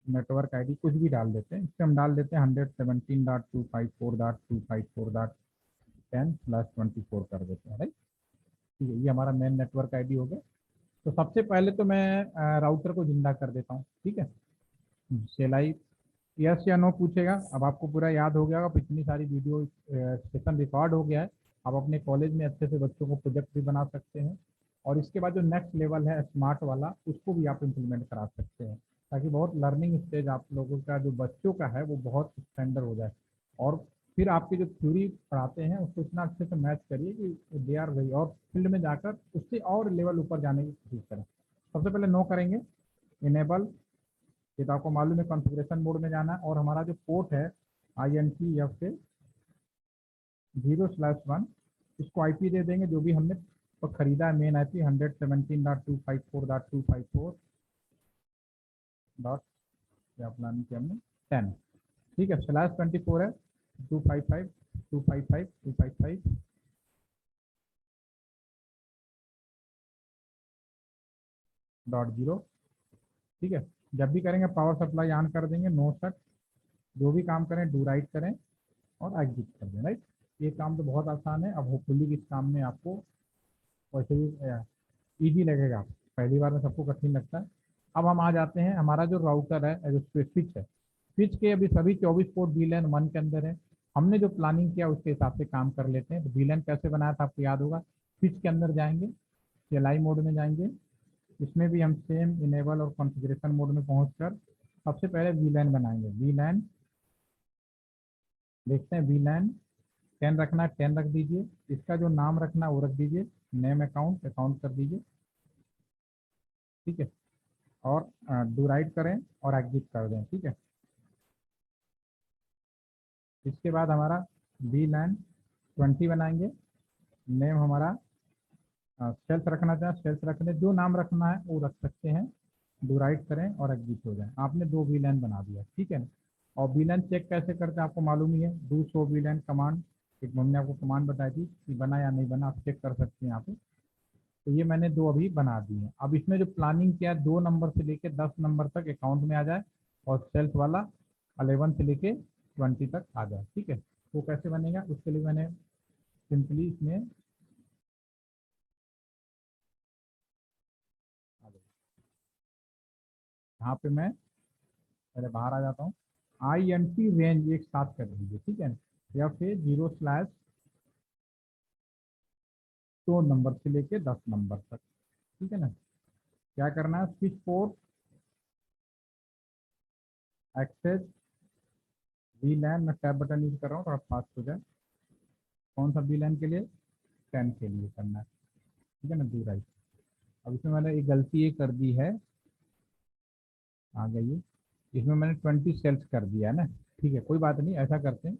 नेटवर्क आईडी कुछ भी डाल देते हैं, इससे हम डाल देते हैं 117.254.254.10/24 कर देते हैं, राइट। ठीक है, ये हमारा मेन नेटवर्क आईडी हो गया। तो सबसे पहले तो मैं राउटर को जिंदा कर देता हूँ। ठीक है, सेलाई यस या नो पूछेगा। अब आपको पूरा याद हो गया होगा, पिछली सारी वीडियो सेशन रिकॉर्ड हो गया है। आप अपने कॉलेज में अच्छे से बच्चों को प्रोजेक्ट भी बना सकते हैं, और इसके बाद जो नेक्स्ट लेवल है स्मार्ट वाला, उसको भी आप इम्प्लीमेंट करा सकते हैं, ताकि बहुत लर्निंग स्टेज आप लोगों का जो बच्चों का है वो बहुत स्टैंडर्ड हो जाए। और फिर आपकी जो थ्योरी पढ़ाते हैं उसको इतना अच्छे से मैच करिए कि दे आर वही, और फील्ड में जाकर उससे और लेवल ऊपर जाने की कोशिश करें। सबसे पहले नो करेंगे, इनेबल, ये तो आपको मालूम है कॉन्फ़िगरेशन मोड में जाना है, और हमारा जो पोर्ट है INTF से 0/1, इसको आईपी दे देंगे जो भी हमने तो खरीदा है, मेन आईपी 117.254.254 डॉट, क्या प्लान किया हमने 10। ठीक है, /24 है 255.255.255.0। ठीक है, जब भी करेंगे पावर सप्लाई ऑन कर देंगे, नो शट, जो भी काम करें डू राइट करें और एग्जिट कर दें, राइट। ये काम तो बहुत आसान है। अब होपफुली इस काम में आपको वैसे भी ईजी लगेगा, पहली बार में सबको कठिन लगता है। अब हम आ जाते हैं, हमारा जो राउटर है जो स्विच है, स्विच के अभी सभी 24 पोर्ट VLAN 1 के अंदर है। हमने जो प्लानिंग किया उसके हिसाब से काम कर लेते हैं। तो VLAN कैसे बनाया था आपको याद होगा, स्विच के अंदर जाएंगे, CLI मोड में जाएंगे, इसमें भी हम सेम इनेबल और कॉन्फ़िगरेशन मोड में पहुंचकर सबसे पहले VLAN बनाएंगे। VLAN देखते हैं, VLAN 10 रखना है 10 रख दीजिए, इसका जो नाम रखना है वो रख दीजिए, नेम अकाउंट अकाउंट कर दीजिए। ठीक है, और डू राइट करें और एग्जिट कर दें। ठीक है, इसके बाद हमारा VLAN 20 बनाएंगे, नेम हमारा सेल्स रखना चाहें सेल्स रख दें, जो नाम रखना है वो रख सकते हैं, डू राइट करें और एग्जिट हो जाए। आपने 2 VLAN बना दिया। ठीक है ना, और VLAN चेक कैसे करते हैं आपको मालूम ही है, डू शो VLAN कमांड, एक हमने आपको कमांड बताई थी कि बना या नहीं बना, आप चेक कर सकते हैं यहाँ पे। तो ये मैंने 2 अभी बना दिए हैं। अब इसमें जो प्लानिंग किया 2 नंबर से लेके 10 नंबर तक अकाउंट में आ जाए, और सेल्स वाला 11 से लेके 20 तक आ जाए। ठीक है, वो कैसे बनेगा, उसके लिए मैंने सिंपली इसमें यहाँ पे मैं पहले बाहर आ जाता हूँ। INT रेंज एक साथ कर दीजिए, ठीक है, या फिर 0 2 नंबर से लेके 10 नंबर तक। ठीक है ना, क्या करना है, स्विच पोर्ट एक्सेस VLAN, मैं टैब बटन यूज कर रहा हूँ, थोड़ा फास्ट हो जाए। कौन सा VLAN के लिए, 10 के लिए करना है। ठीक है ना, दूर आई। अब इसमें मैंने एक गलती ये कर दी है, आ गई है, इसमें मैंने 20 सेल्स कर दिया है ना। ठीक है, कोई बात नहीं, ऐसा करते हैं,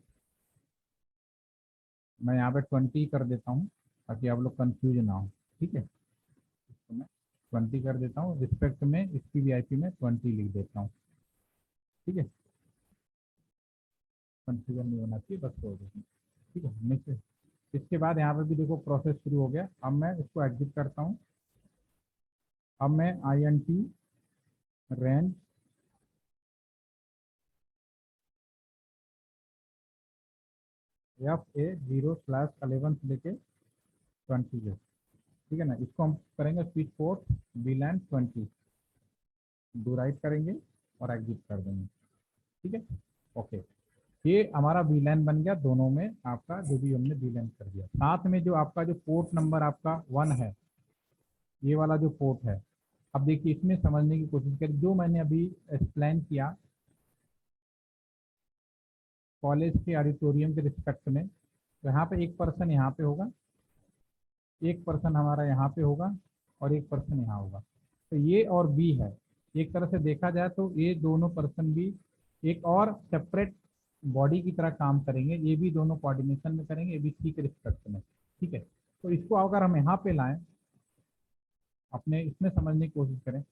मैं यहाँ पे 20 कर देता हूँ ताकि आप लोग कंफ्यूज ना हो। ठीक है, तो मैं 20 कर देता हूँ, रिस्पेक्ट में इसकी VIP में 20 लिख देता हूँ। ठीक है, कंफ्यूजन नहीं होना चाहिए, बस छोड़ देते हैं। ठीक है, नेक्स्ट। इसके बाद यहाँ पे भी देखो प्रोसेस शुरू हो गया। अब मैं इसको एग्जिट करता हूँ। अब मैं INT रेंज FA 0/11 से लेके 20 है। ठीक है ना, इसको हम करेंगे switch port VLAN 20, do right करेंगे और एग्जिट कर देंगे। ठीक है, ओके, ये हमारा VLAN बन गया, दोनों में आपका जो भी हमने VLAN कर दिया। साथ में जो आपका जो पोर्ट नंबर आपका 1 है, ये वाला जो पोर्ट है, अब देखिए इसमें समझने की कोशिश करें, जो मैंने अभी एक्सप्लेन किया कॉलेज के ऑडिटोरियम के रिस्पेक्ट में, तो यहाँ पे एक पर्सन यहाँ पे होगा, एक पर्सन हमारा यहाँ पे होगा, और एक पर्सन यहाँ होगा। तो ये और बी है, एक तरह से देखा जाए तो ये दोनों पर्सन भी एक और सेपरेट बॉडी की तरह काम करेंगे, ये भी दोनों कोऑर्डिनेशन में करेंगे, ये भी सी के रिस्पेक्ट में। ठीक है, तो इसको अगर हम यहाँ पे लाएं, अपने इसमें समझने की कोशिश करें,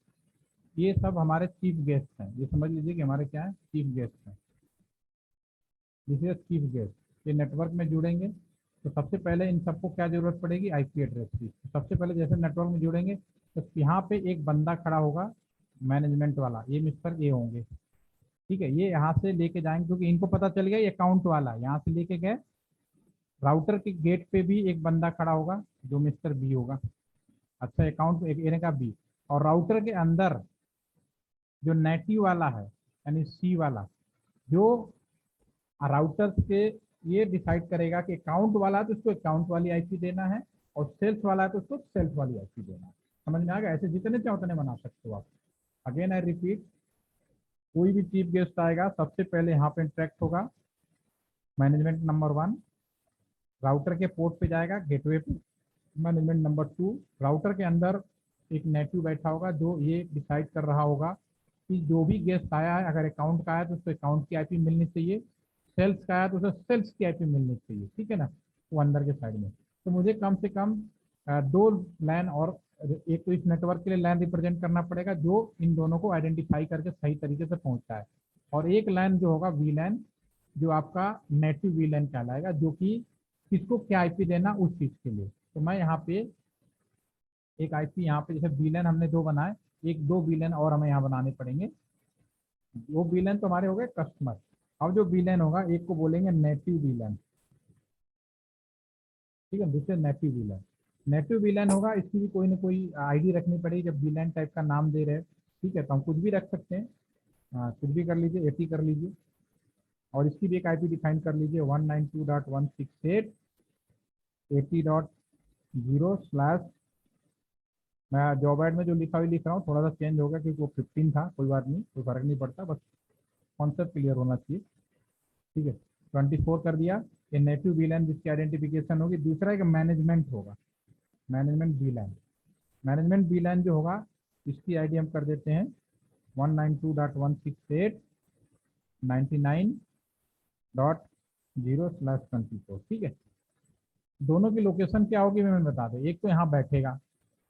ये सब हमारे चीफ गेस्ट हैं, ये समझ लीजिए कि हमारे क्या है, चीफ गेस्ट हैं। दिस इज चीफ गेस्ट, ये नेटवर्क में जुड़ेंगे, तो सबसे पहले इन सबको क्या जरूरत पड़ेगी, IP एड्रेस की। तो सबसे पहले जैसे नेटवर्क में जुड़ेंगे तो यहाँ पे एक बंदा खड़ा होगा मैनेजमेंट वाला, ये मिस्टर ए होंगे। ठीक है, ये यहाँ से लेके जाएंगे क्योंकि इनको पता चल गया ये अकाउंट वाला, यहाँ से लेके गए, राउटर के गेट पे भी एक बंदा खड़ा होगा जो मिस्टर बी होगा। अच्छा, अकाउंट एक एने का बी, और राउटर के अंदर जो नेटिव वाला है यानी सी वाला, जो राउटर्स के ये डिसाइड करेगा कि अकाउंट वाला है तो उसको अकाउंट वाली IP देना है, और सेल्स वाला है तो उसको सेल्स वाली IP देना है। समझ में आ गया, ऐसे जितने चाहे उतने बना सकते हो आप। अगेन आई रिपीट, कोई भी चीफ गेस्ट आएगा सबसे पहले यहाँ पे इंटरेक्ट होगा मैनेजमेंट नंबर 1, राउटर के पोर्ट पे जाएगा गेटवे पे मैनेजमेंट नंबर 2, राउटर के अंदर एक नेटिव बैठा होगा जो ये डिसाइड कर रहा होगा कि जो भी गेस्ट आया है, अगर अकाउंट का आया तो उसको अकाउंट की IP मिलनी चाहिए, सेल्स का आया तो उसे सेल्स की IP मिलनी चाहिए। ठीक है ना, वो अंदर के साइड में। तो मुझे कम से कम 2 लैन, और एक तो इस नेटवर्क के लिए लैन रिप्रेजेंट करना पड़ेगा जो इन दोनों को आइडेंटिफाई करके सही तरीके से पहुंचता है, और एक लैन जो होगा VLAN, जो आपका नेटिव VLAN कहलाएगा, जो कि किसको क्या IP देना उस चीज़ के लिए। तो मैं यहाँ पे एक IP यहाँ पे, जैसे VLAN हमने 2 बनाए, एक 2 VLAN और हमें यहाँ बनाने पड़ेंगे। वो VLAN तो हमारे हो गए कस्टमर। अब जो VLAN होगा एक को बोलेंगे नेटिव VLAN। ठीक है, दूसरे नेटिव VLAN, नेटिव VLAN होगा, इसकी भी कोई ना कोई ID रखनी पड़ेगी जब VLAN टाइप का नाम दे रहे हैं। ठीक है, तो हम कुछ भी रख सकते हैं, कुछ भी कर लीजिए, 80 कर लीजिए, और इसकी भी एक IP डिफाइन कर लीजिए 192.168.80.0/, मैं जॉब ऐड में जो लिखा हुआ लिख रहा हूँ, थोड़ा सा चेंज हो गया क्योंकि वो 15 था, कोई बात नहीं, कोई फर्क नहीं पड़ता, बस कॉन्सेप्ट क्लियर होना चाहिए। ठीक है, 24 कर दिया, ये नेटिव VLAN जिसकी आइडेंटिफिकेशन होगी। दूसरा एक मैनेजमेंट होगा, मैनेजमेंट VLAN, मैनेजमेंट VLAN जो होगा इसकी ID हम कर देते हैं 192.168.99.0/24। ठीक है, दोनों की लोकेशन क्या होगी मैं बता दूं, एक तो यहाँ बैठेगा,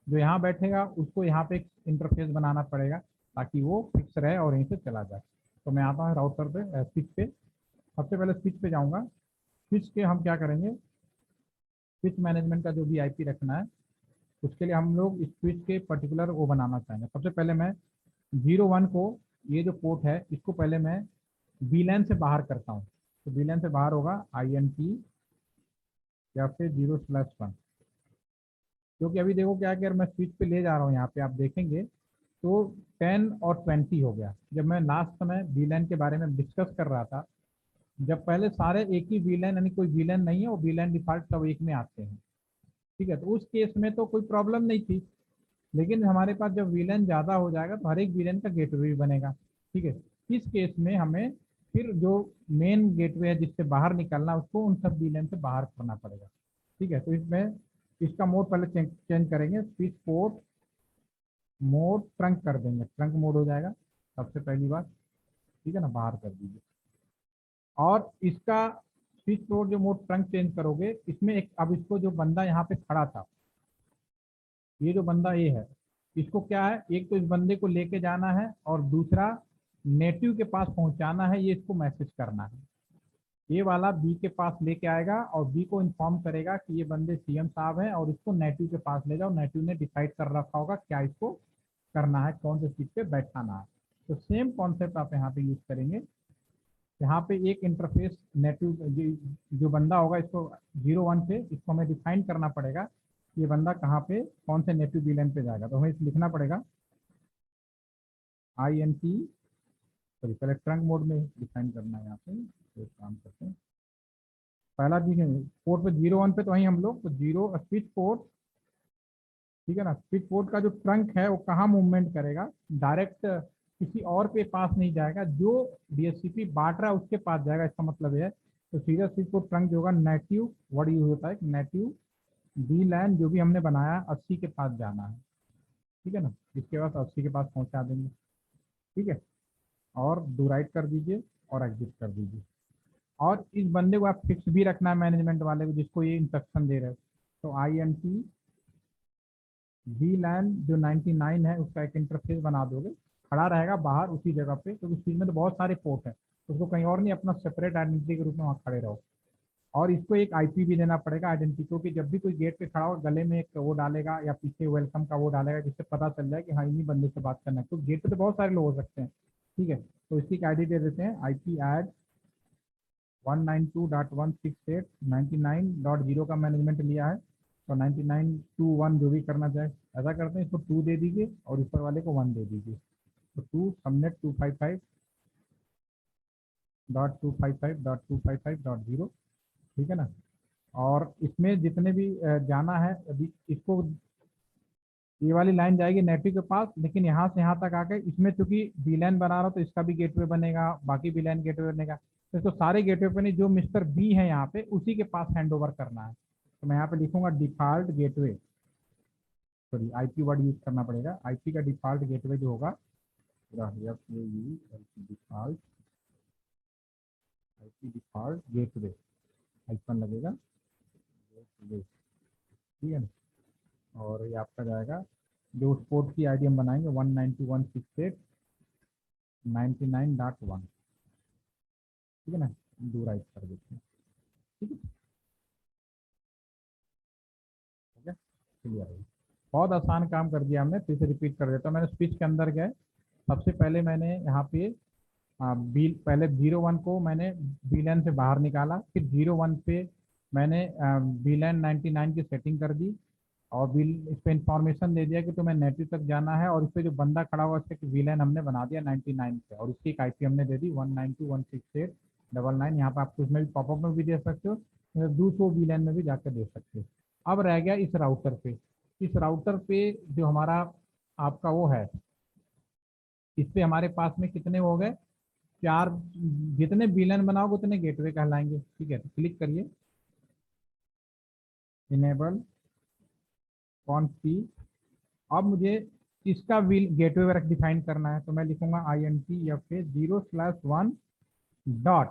जो यहाँ बैठेगा उसको यहाँ पे एक इंटरफेस बनाना पड़ेगा ताकि वो फिक्स रहे और यहीं से चला जाए। तो मैं आता हूँ राउटर पे, स्विच पे, सबसे पहले स्विच पे जाऊँगा। स्विच के हम क्या करेंगे, स्विच मैनेजमेंट का जो भी IP रखना है उसके लिए हम लोग इस स्विच के पर्टिकुलर वो बनाना चाहेंगे। सबसे पहले मैं 01 को, ये जो पोर्ट है इसको पहले मैं VLAN से बाहर करता हूँ। तो VLAN से बाहर होगा INT या फिर 0/1। क्योंकि अभी देखो क्या है कि अगर मैं स्विच पे ले जा रहा हूँ, यहाँ पे आप देखेंगे तो 10 और 20 हो गया। जब मैं लास्ट समय VLAN के बारे में डिस्कस कर रहा था, जब पहले सारे एक ही VLAN, यानी कोई VLAN नहीं है, वो VLAन डिफॉल्ट सब एक में आते हैं, ठीक है, तो उस केस में तो कोई प्रॉब्लम नहीं थी। लेकिन हमारे पास जब VLAन ज़्यादा हो जाएगा तो हर एक VLAन का गेटवे भी बनेगा, ठीक है। इस केस में हमें फिर जो मेन गेटवे है जिससे बाहर निकलना, उसको उन सब VLAन से बाहर करना पड़ेगा, ठीक है। तो इसमें इसका मोड पहले चेंज करेंगे, स्विच पोर्ट मोड ट्रंक कर देंगे, ट्रंक मोड हो जाएगा सबसे पहली बात, ठीक है ना, बाहर कर दीजिए। और इसका स्विच पोर्ट जो मोड ट्रंक चेंज करोगे, इसमें एक, अब इसको जो बंदा यहाँ पे खड़ा था, ये जो बंदा ये है, इसको क्या है, एक तो इस बंदे को लेके जाना है और दूसरा नेटिव के पास पहुंचाना है, ये इसको मैसेज करना है। ये वाला बी के पास लेके आएगा और बी को इन्फॉर्म करेगा कि ये बंदे CM साहब हैं और इसको नेटिव के पास ले जाओ। नेटिव ने डिसाइड कर रखा होगा क्या इसको करना है, कौन से सीट पे बैठाना है। तो सेम कॉन्सेप्ट आप यहाँ पे यूज करेंगे। यहाँ पे एक इंटरफेस नेटिव जो बंदा होगा, इसको 0/1 पे इसको हमें डिफाइन करना पड़ेगा, ये बंदा कहाँ पे कौन से नेटिव VLAN पे जाएगा। तो हमें इसे लिखना पड़ेगा INT, सॉरी पहले ट्रंक मोड में डिफाइन करना है यहाँ पे, तो एक काम करते हैं। पहला देखेंगे पोर्ट पे 0/1 पे, तो वहीं हम लोग तो 0 स्विच पोर्ट, ठीक है ना। स्विच पोर्ट का जो ट्रंक है वो कहाँ मूवमेंट करेगा, डायरेक्ट किसी और पे पास नहीं जाएगा, जो DHCP बांट रहा है उसके पास जाएगा, इसका मतलब है। तो सीधा स्विच पोर्ट ट्रंक जो होगा नेटिव वर्ड यूज होता है, नेटिव VLAN जो भी हमने बनाया 80 के पास जाना है, ठीक है ना। इसके बाद 80 के पास पहुंचा देंगे, ठीक है। और डू राइट कर दीजिए और एग्जिट कर दीजिए। और इस बंदे को आप फिक्स भी रखना है, मैनेजमेंट वाले को जिसको ये इंस्ट्रक्शन दे रहे हो। तो INT VLAN जो 99 है उसका एक इंटरफेस बना दोगे, खड़ा रहेगा बाहर उसी जगह पे, क्योंकि तो में तो बहुत सारे पोर्ट हैं, तो उसको कहीं और नहीं, अपना सेपरेट आइडेंटिटी के रूप में वहाँ खड़े रहो। और इसको एक IP भी देना पड़ेगा आइडेंटिटी, क्योंकि जब भी कोई गेट पे खड़ा होगा गले में एक वो डालेगा या पीछे वेलकम का वो डालेगा, जिससे पता चल जाए कि हाँ इन्हीं बंदे से बात करना है। तो गेट पे तो बहुत सारे लोग हो सकते हैं, ठीक है। तो इसकी एक ID दे देते हैं, IP add 192.168.99.0 का मैनेजमेंट लिया है, तो 99 to 1 जो भी करना चाहे ऐसा करते हैं। इसको 2 दे दीजिए और ऊपर वाले को 1 दे दीजिए। तो 2 सबनेट 255.255.255.0, ठीक है ना। और इसमें जितने भी जाना है, अभी इसको ये वाली लाइन जाएगी नेटिव के पास, लेकिन यहाँ से यहाँ तक आके इसमें चूंकि VLAN बना रहा हो तो इसका भी गेटवे बनेगा, बाकी VLAN गेटवे बनेगा, तो इसको सारे गेटवे पे नहीं, जो मिस्टर बी है यहाँ पे उसी के पास हैंड ओवर करना है। तो मैं यहाँ पे लिखूंगा default gateway, sorry IP word use करना पड़ेगा। IP का डिफॉल्ट गेटवे जो होगा, default IP default gateway, icon लगेगा गेटवे, ठीक है ना। और ये आपका जाएगा, जो उस पोर्ट की ID हम बनाएंगे 192.168.99.1, ठीक है ना। डू राइट कर देते हैं, ठीक है, ठीक है, चलिए आइए। बहुत आसान काम कर दिया हमने, फिर से रिपीट कर देता हूँ। मैंने स्विच के अंदर गए, सबसे पहले मैंने यहाँ पे पहले 0/1 को मैंने VLAN से बाहर निकाला, फिर 0/1 पे मैंने VLAN 99 की सेटिंग कर दी, और बिल इस पर इंफॉर्मेशन दे दिया कि तुम्हें नेटिव तक जाना है, और इस पर जो बंदा खड़ा हुआ उसके VLAN हमने बना दिया 99 पे, और उसकी एक IP हमने दे दी 192.168.99। यहाँ पे आप उसमें भी पॉपअप में भी दे सकते हो, दूसरों VLAN में भी जाकर दे सकते हो। अब रह गया इस राउटर पे, इस राउटर पे जो हमारा आपका वो है, इस पे हमारे पास में कितने हो गए, 4, जितने VLAN बनाओगे उतने गेटवे कहलाएंगे, ठीक है। तो क्लिक करिए इनेबल कॉन्फी। अब मुझे इसका व्हील गेटवे वर्क डिफाइन करना है, तो मैं लिखूंगा INT या फिर 0/1 डॉट,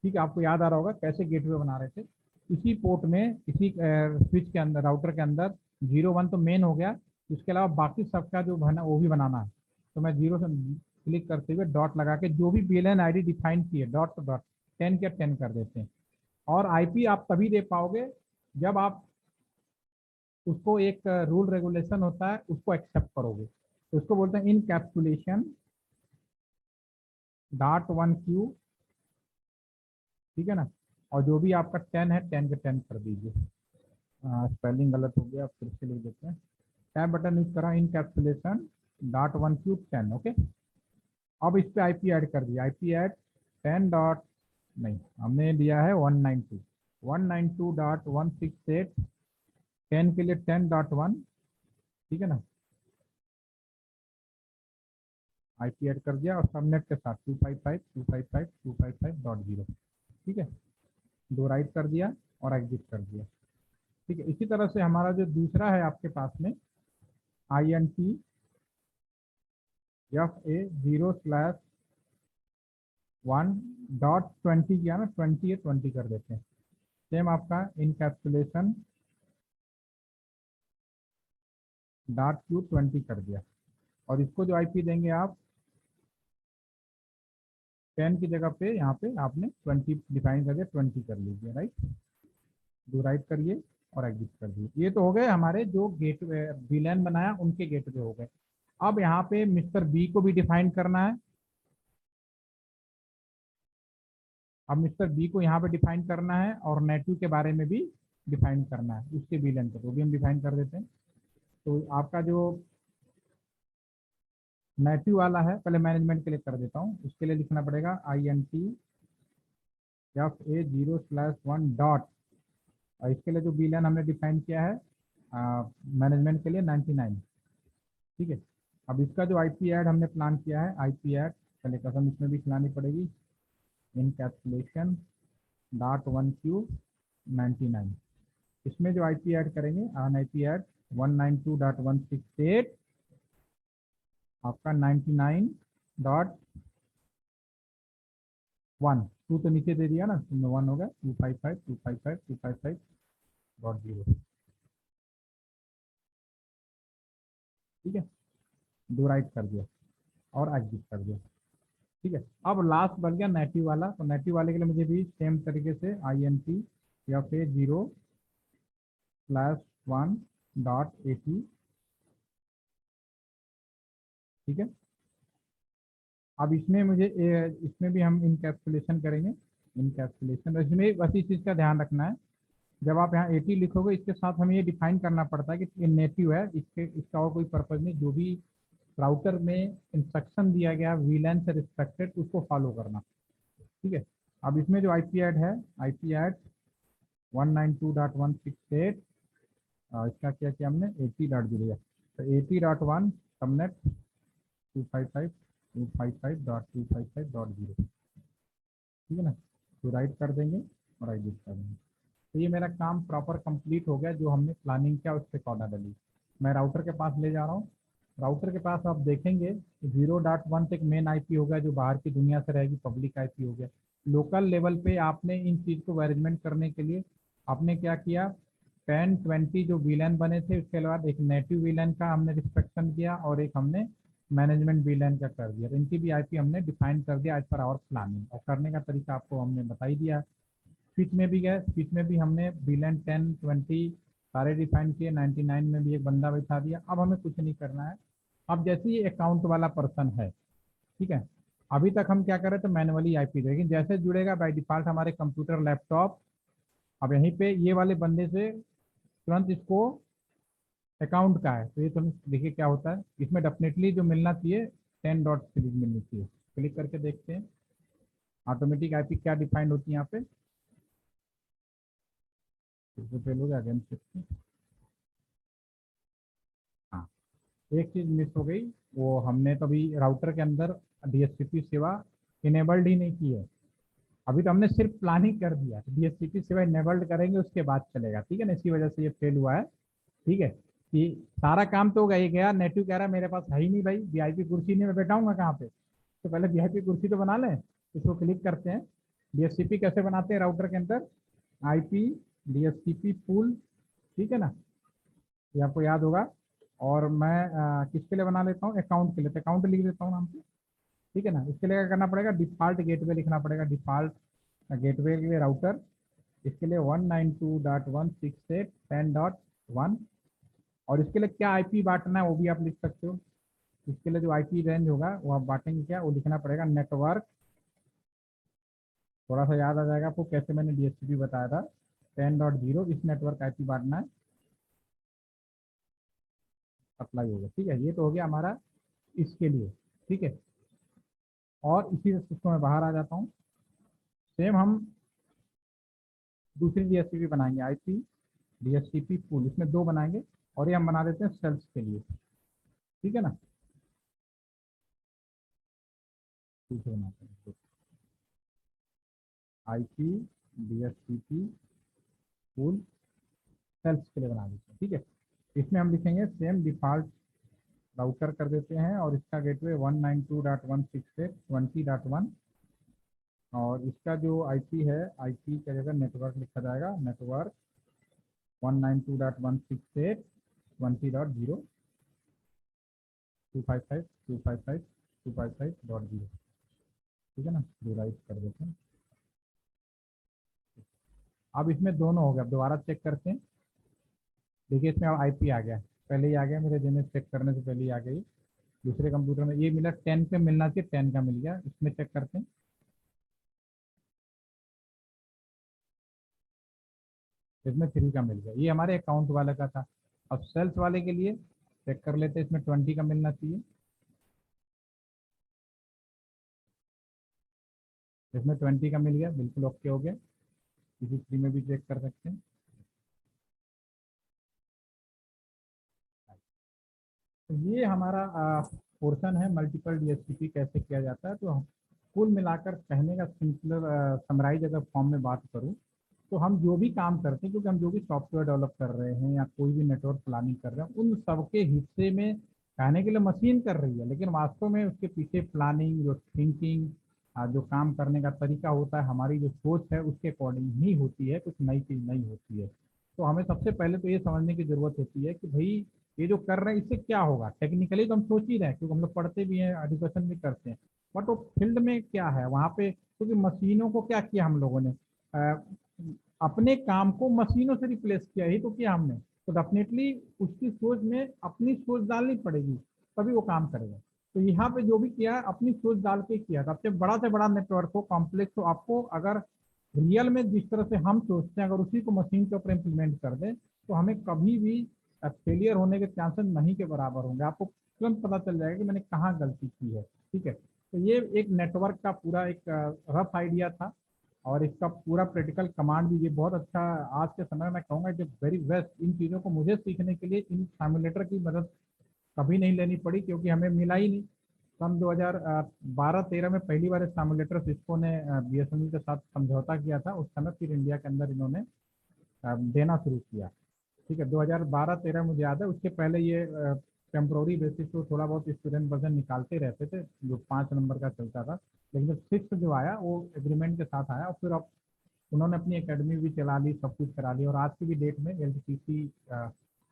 ठीक है। आपको याद आ रहा होगा कैसे गेटवे बना रहे थे, इसी पोर्ट में, इसी स्विच के अंदर, राउटर के अंदर 0/1 तो मेन हो गया, इसके अलावा बाकी सबका जो है ना वो भी बनाना है। तो मैं 0 से क्लिक करते हुए डॉट लगा के जो भी VLAN ID डिफाइन की है, डॉट तो डॉट 10 के 10 कर देते हैं। और IP आप तभी दे पाओगे जब आप उसको, एक रूल रेगुलेशन होता है उसको एक्सेप्ट करोगे, तो उसको बोलते हैं इनकैप्सुलेशन .1Q ठीक है ना। और जो भी आपका 10 है 10 के 10 कर दीजिए। स्पेलिंग गलत हो गया, फिर से लिख देते हैं। टैब बटन यूज करा, इनकैप्सुलेशन डॉट 1 क्यूब 10। ओके, अब इस पे आईपी ऐड कर दिया, आईपी ऐड 10 डॉट, नहीं हमने दिया है 192.168, 10 के लिए 10.1। ठीक है ना, आईपी ऐड कर दिया और सबनेट के साथ 255.255.255.0। ठीक है, दो राइट कर दिया और एग्जिट कर दिया। ठीक है, इसी तरह से हमारा जो दूसरा है आपके पास में INTFA0/1.20 किया ना, 20 है 20 कर देते हैं। सेम आपका इनकैप्सुलेशन डॉट क्यू 20 कर दिया। और इसको जो आईपी देंगे आप 10 की जगह पे यहाँ पे आपने 20 डिफाइन करके 20 कर लीजिए। राइट, दो राइट करिए और एग्जिट कर दिए। ये तो हो गए हमारे जो गेट वीलैन बनाया उनके गेटवे हो गए। अब यहाँ पे मिस्टर बी को भी डिफाइन करना है। अब मिस्टर बी को यहाँ पे डिफाइन करना है और नेटिव के बारे में भी डिफाइन करना है, उसके वीलैन को तो भी हम डिफाइन कर देते हैं। तो आपका जो नेटिव वाला है, पहले मैनेजमेंट के लिए कर देता हूँ। उसके लिए लिखना पड़ेगा INTFA0/1 डॉट, और इसके लिए जो वीलैन हमने डिफाइन किया है मैनेजमेंट के लिए 99। ठीक है, अब इसका जो आईपी ऐड हमने प्लान किया है, आईपी ऐड पहले कसम इसमें भी खिलानी पड़ेगी, इनकैप्सुलेशन डॉट 1Q99। इसमें जो आईपी ऐड करेंगे आईपी ऐड 192.168 आपका 99.1, टू तो नीचे दे दिया ना, तो 1 होगा 255.255.255.0। ठीक है, दो राइट कर दिया और एग्जिट कर दिया। ठीक है, अब लास्ट बन गया नेटिव वाला। तो नेटिव वाले के लिए मुझे भी सेम तरीके से INT या फिर 0/1.80। ठीक है, अब इसमें मुझे इसमें भी हम इनकैप्सुलेशन करेंगे। इनकैप्सुलेशन इसमें बस इस चीज़ का ध्यान रखना है, जब आप यहाँ 80 लिखोगे इसके साथ हमें ये डिफाइन करना पड़ता है कि ये नेटिव है, इसके इसका और कोई पर्पज नहीं। जो भी राउटर में इंस्ट्रक्शन दिया गया वीलैन से रिस्ट्रिक्टेड उसको फॉलो करना। ठीक है, अब इसमें जो आईपी ऐड है, आईपी ऐड 192.168, इसका क्या किया हमने 80 डॉट दिया, तो 80.1 सबनेट 255.255.255.0। ठीक है ना, तो राइट कर देंगे और एग्जिट कर देंगे। तो ये मेरा काम प्रॉपर कंप्लीट हो गया, जो हमने प्लानिंग किया उस पर कॉर्डर डली। मैं राउटर के पास ले जा रहा हूँ। राउटर के पास आप देखेंगे 0.1 तक मेन आईपी हो गया, जो बाहर की दुनिया से रहेगी, पब्लिक आईपी हो गया। लोकल लेवल पे आपने इन चीज़ को मैनेजमेंट करने के लिए आपने क्या किया, 10-20 जो वीलैन बने थे, उसके बाद एक नेटिव वीलैन का हमने रिस्ट्रिक्शन किया और एक हमने मैनेजमेंट वीलैन का कर दिया। तो इनकी भी आईपी हमने डिफाइन कर दिया एज पर आवर प्लानिंग, और करने का तरीका आपको हमने बता ही दिया। स्विच में भी गए, स्विच में भी हमने वीलैन 10-20 सारे डिफाइन किए, 99 में भी एक बंदा बैठा दिया। अब हमें कुछ नहीं करना है। अब जैसे ही अकाउंट वाला पर्सन है, ठीक है, अभी तक हम क्या कर रहे थे, मैनुअली आईपी, लेकिन जैसे जुड़ेगा बाय डिफॉल्ट हमारे कंप्यूटर लैपटॉप, अब यहीं पे ये वाले बंदे से तुरंत इसको अकाउंट का है, तो ये तुरंत देखिए क्या होता है। इसमें डेफिनेटली जो मिलना चाहिए 10 डॉट सीरीज मिलनी चाहिए। क्लिक करके देखते हैं ऑटोमेटिक आईपी क्या डिफाइंड होती है यहाँ पे। फेल हो गया अगेन। हाँ, एक चीज़ मिस हो गई, वो हमने तो अभी राउटर के अंदर डीएचसीपी सेवा इनेबल्ड ही नहीं की है। अभी तो हमने सिर्फ प्लानिंग कर दिया, डीएचसीपी सेवा इनेबल्ड करेंगे उसके बाद चलेगा। ठीक है ना, इसी वजह से ये फेल हुआ है। ठीक है, कि सारा काम तो गया गया, नेटिव कह रहा है मेरे पास है ही नहीं भाई, वीआईपी कुर्सी नहीं, मैं बैठाऊंगा कहाँ पे। तो पहले वीआईपी कुर्सी तो बना लें। इसको क्लिक करते हैं। डीएचसीपी कैसे बनाते हैं राउटर के अंदर, आईपी डीएचसीपी पूल। ठीक है ना, ये आपको याद होगा। और मैं किसके लिए बना लेता हूँ, अकाउंट के लिए, तो अकाउंट लिख देता हूँ नाम से। ठीक है ना, इसके लिए क्या करना पड़ेगा, डिफॉल्ट गेटवे लिखना पड़ेगा, डिफॉल्ट गेटवे के लिए राउटर। इसके लिए 192.168.10.1, और इसके लिए क्या आईपी बांटना है वो भी आप लिख सकते हो। इसके लिए जो आईपी रेंज होगा वो आप बांटेंगे क्या, वो लिखना पड़ेगा नेटवर्क थोड़ा सा याद आ जाएगा आपको कैसे मैंने DHCP बताया था। 10.0 इस नेटवर्क IP बांटना है, अप्लाई होगा। ठीक है, ये तो हो गया हमारा इसके लिए। ठीक है, और इसी से मैं बाहर आ जाता हूँ। सेम हम दूसरी DHCP बनाएंगे, IP DHCP पूल, इसमें दो बनाएंगे और ये हम बना देते हैं सेल्स के लिए। ठीक है ना, ठीक है, बनाते हैं IP DHCP पूल सेल्स के लिए बना देते हैं। ठीक है, इसमें हम लिखेंगे सेम डिफॉल्ट राउटर कर देते हैं और इसका गेटवे 192.168.20.1 और इसका जो IP है, IP की जगह नेटवर्क लिखा जाएगा, नेटवर्क 192.168.20.0 255.255.255.0। ठीक है ना, डिवाइड कर देते हैं। अब इसमें दोनों हो गया, अब दोबारा चेक करते हैं। देखिए इसमें अब IP आ गया, पहले ही आ गया मेरे जिन्हें चेक करने से पहले ही आ गई। दूसरे कंप्यूटर में ये मिला 10 पे मिलना चाहिए, 10 का मिल गया। इसमें चेक करते हैं, इसमें 3 का मिल गया। ये हमारे अकाउंट वाले का था। अब सेल्स वाले के लिए चेक कर लेते हैं, इसमें 20 का मिलना चाहिए, इसमें 20 का मिल गया, बिल्कुल ओके हो गया। इसी 3 में भी चेक कर सकते हैं। तो ये हमारा पोर्शन है मल्टीपल DHCP कैसे किया जाता है। तो कुल मिलाकर कहने का सिंपल समराइज अगर फॉर्म में बात करूँ, तो हम जो भी काम करते हैं, क्योंकि हम जो भी सॉफ्टवेयर डेवलप कर रहे हैं या कोई भी नेटवर्क प्लानिंग कर रहे हैं, उन सबके हिस्से में कहने के लिए मशीन कर रही है, लेकिन वास्तव में उसके पीछे प्लानिंग, जो थिंकिंग, जो काम करने का तरीका होता है, हमारी जो सोच है उसके अकॉर्डिंग ही होती है, कुछ नई चीज़ नहीं होती है। तो हमें सबसे पहले तो ये समझने की ज़रूरत होती है कि भाई ये जो कर रहे हैं इससे क्या होगा। टेक्निकली तो हम सोच ही रहे हैं, क्योंकि हम लोग पढ़ते भी हैं, एजुकेशन भी करते हैं, बट वो फील्ड में क्या है वहाँ पे, क्योंकि मशीनों को क्या किया हम लोगों ने, अपने काम को मशीनों से रिप्लेस किया ही तो किया हमने। तो डेफिनेटली उसकी सोच में अपनी सोच डालनी पड़ेगी, तभी वो काम करेगा। तो यहाँ पे जो भी किया है अपनी सोच डाल के किया, सबसे बड़ा से बड़ा नेटवर्क हो, कॉम्प्लेक्स हो, आपको अगर रियल में जिस तरह से हम सोचते हैं अगर उसी को मशीन के ऊपर इम्प्लीमेंट कर दें, तो हमें कभी भी फेलियर होने के चांसेस नहीं के बराबर होंगे। आपको तुरंत पता चल जाएगा कि मैंने कहाँ गलती की है। ठीक है, तो ये एक नेटवर्क का पूरा एक रफ आइडिया था, और इसका पूरा प्रैक्टिकल कमांड भी ये बहुत अच्छा। आज के समय में मैं कहूँगा कि वेरी बेस्ट। इन चीज़ों को मुझे सीखने के लिए इन सिमुलेटर की मदद कभी नहीं लेनी पड़ी, क्योंकि हमें मिला ही नहीं। सन 2012-13 में पहली बार सिमुलेटर सिस्को ने BSNL के साथ समझौता किया था, उस समय फिर इंडिया के अंदर इन्होंने देना शुरू किया। ठीक है, 2012-13 मुझे याद है। उसके पहले ये टेम्प्रोरी बेसिस पे थोड़ा बहुत स्टूडेंट वर्जन निकालते रहते थे, जो 5 नंबर का चलता था। लेकिन जब 6 जो आया वो एग्रीमेंट के साथ आया, और फिर अब उन्होंने अपनी एकेडमी भी चला ली, सब कुछ करा ली, और आज की भी डेट में LTPC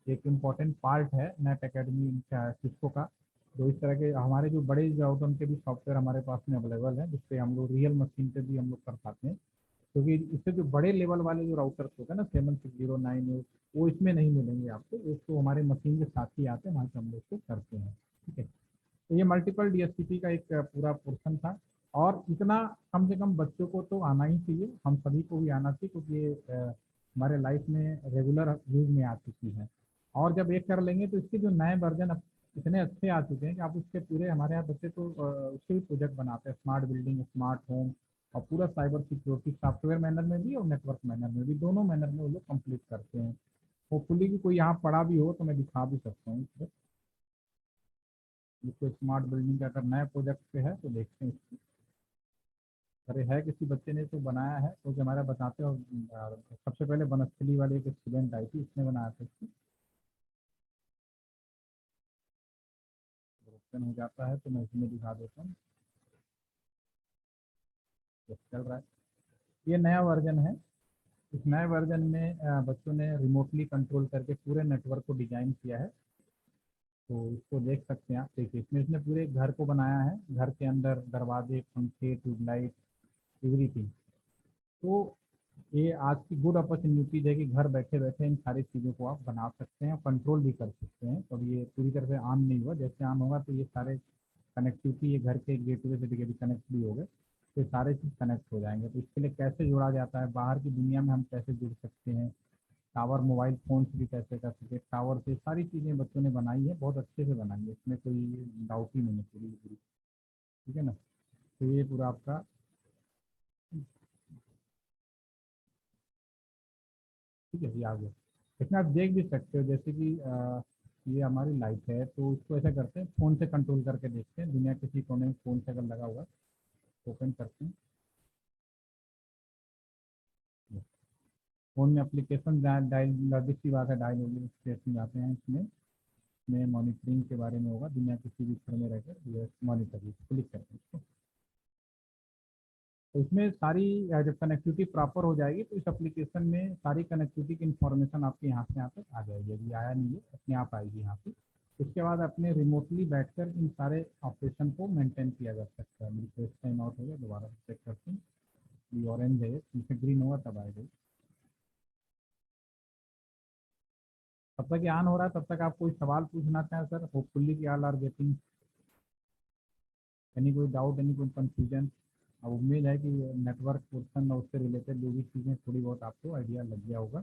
एक इम्पॉर्टेंट पार्ट है नेट एकेडमी सिस्को का। जो इस तरह के हमारे जो बड़े जो होते हैं उनके भी सॉफ्टवेयर हमारे पास में अवेलेबल है, जिससे हम लोग रियल मशीन पे भी हम लोग कर पाते हैं। क्योंकि इससे जो बड़े लेवल वाले जो राउटर्स होते हैं ना, 76098, वो इसमें नहीं मिलेंगे आपको। वो तो हमारे मशीन के साथ ही आते हैं, वहाँ से हम लोग उसको करते हैं। ठीक है, तो ये मल्टीपल DHCP का एक पूरा पोर्शन था। और इतना कम से कम बच्चों को तो आना ही चाहिए, हम सभी को भी आना चाहिए, क्योंकि ये हमारे लाइफ में रेगुलर यूज में आ चुकी है। और जब एक कर लेंगे तो इसके जो नए वर्जन अब इतने अच्छे आ चुके हैं कि आप उसके पूरे, हमारे यहाँ बच्चे तो उसके भी प्रोजेक्ट बनाते हैं, स्मार्ट बिल्डिंग, स्मार्ट होम, और पूरा साइबर सिक्योरिटी सॉफ्टवेयर मैनर में भी और नेटवर्क मैनर में भी, दोनों मैनर में वो लोग कंप्लीट करते हैं। होपफुली कि कोई यहाँ पढ़ा भी हो तो मैं दिखा भी सकता हूँ इसको। इसको स्मार्ट बिल्डिंग का अगर नए प्रोजेक्ट पे है तो देखते हैं इसको। अरे है, किसी बच्चे ने तो बनाया है, क्योंकि हमारा बताते हो सबसे पहले बनस्थली वाले एक स्टूडेंट आई थी, इसने बनाया था इसको। ओपन हो जाता है तो मैं इसमें दिखा देता हूँ। ये चल रहा है, ये नया वर्जन है। इस नए वर्जन में बच्चों ने रिमोटली कंट्रोल करके पूरे नेटवर्क को डिजाइन किया है। तो इसको देख सकते हैं आप। देखिए इसमें इसने पूरे घर को बनाया है, घर के अंदर दरवाजे, पंखे, ट्यूबलाइट, एवरीथिंग। तो ये आज की गुड अपॉर्चुनिटी है कि घर बैठे बैठे इन सारी चीज़ों को आप बना सकते हैं, कंट्रोल भी कर सकते हैं। तो ये पूरी तरह से ऑन नहीं हुआ, जैसे ऑन होगा तो ये सारे कनेक्टिविटी, ये घर के गेटवे से भी कनेक्ट भी हो गए। तो सारे चीज़ कनेक्ट हो जाएंगे। तो इसके लिए कैसे जुड़ा जाता है, बाहर की दुनिया में हम कैसे जुड़ सकते हैं, टावर मोबाइल फ़ोन से भी कैसे कर सकते हैं, टावर से, सारी चीज़ें बच्चों ने बनाई है, बहुत अच्छे से बनाई है, इसमें कोई डाउट ही नहीं है, पूरी पूरी। ठीक है ना। तो ये पूरा आपका ठीक है, ये आ गया। इसमें आप देख भी सकते हो, जैसे कि ये हमारी लाइट है, तो इसको ऐसा करते हैं, फ़ोन से कंट्रोल करके देखते हैं, दुनिया किसी कोने में फ़ोन से अगर लगा हुआ, ओपन करते हैं। फ़ोन में एप्लीकेशन डायल, लॉजिक की बात है, डायल एप्लीकेशन जाते हैं, इसमें मॉनिटरिंग के बारे में होगा, दुनिया किसी भी घर में रहकर ये मॉनिटर, क्लिक करते हैं इसको। तो इसमें सारी जब कनेक्टिविटी प्रॉपर हो जाएगी तो इस एप्लीकेशन में सारी कनेक्टिविटी की इन्फॉर्मेशन आपके यहाँ से यहाँ तक आ जाएगी। अभी आया नहीं है, अपने आप आएगी यहाँ पे। उसके बाद अपने रिमोटली बैठकर इन सारे ऑपरेशन को मेंटेन किया जा सकता है। मेरी फेस टाइम आउट हो गया, दोबारा चेक करते हैं। ये ऑरेंज है, इसे ग्रीन होगा तब आएगा। तब तक ये ऑन हो रहा है, तब तक आप कोई सवाल पूछना चाहें सर? होपफुली कि ऑल आर गेटिंग एनी कोई डाउट, एनी कोई कंफ्यूजन। अब उम्मीद है कि नेटवर्क पोर्शन और उससे रिलेटेड जो भी चीज़ें थोड़ी बहुत आपको आइडिया लग गया होगा।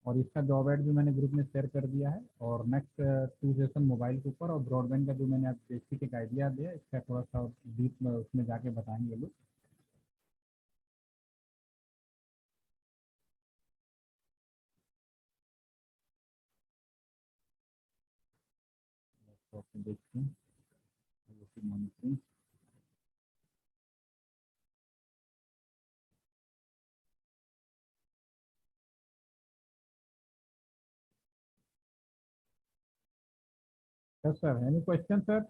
और इसका जॉब एड भी मैंने ग्रुप में शेयर कर दिया है। और नेक्स्ट 2 सेशन मोबाइल के ऊपर और ब्रॉडबैंड का जो मैंने आप बेसिक एक आइडिया दिया, इसका थोड़ा सा डीप में उसमें जाके बताएंगे लोग। तो आप देखते हैं monitoring. Yes sir, any question sir?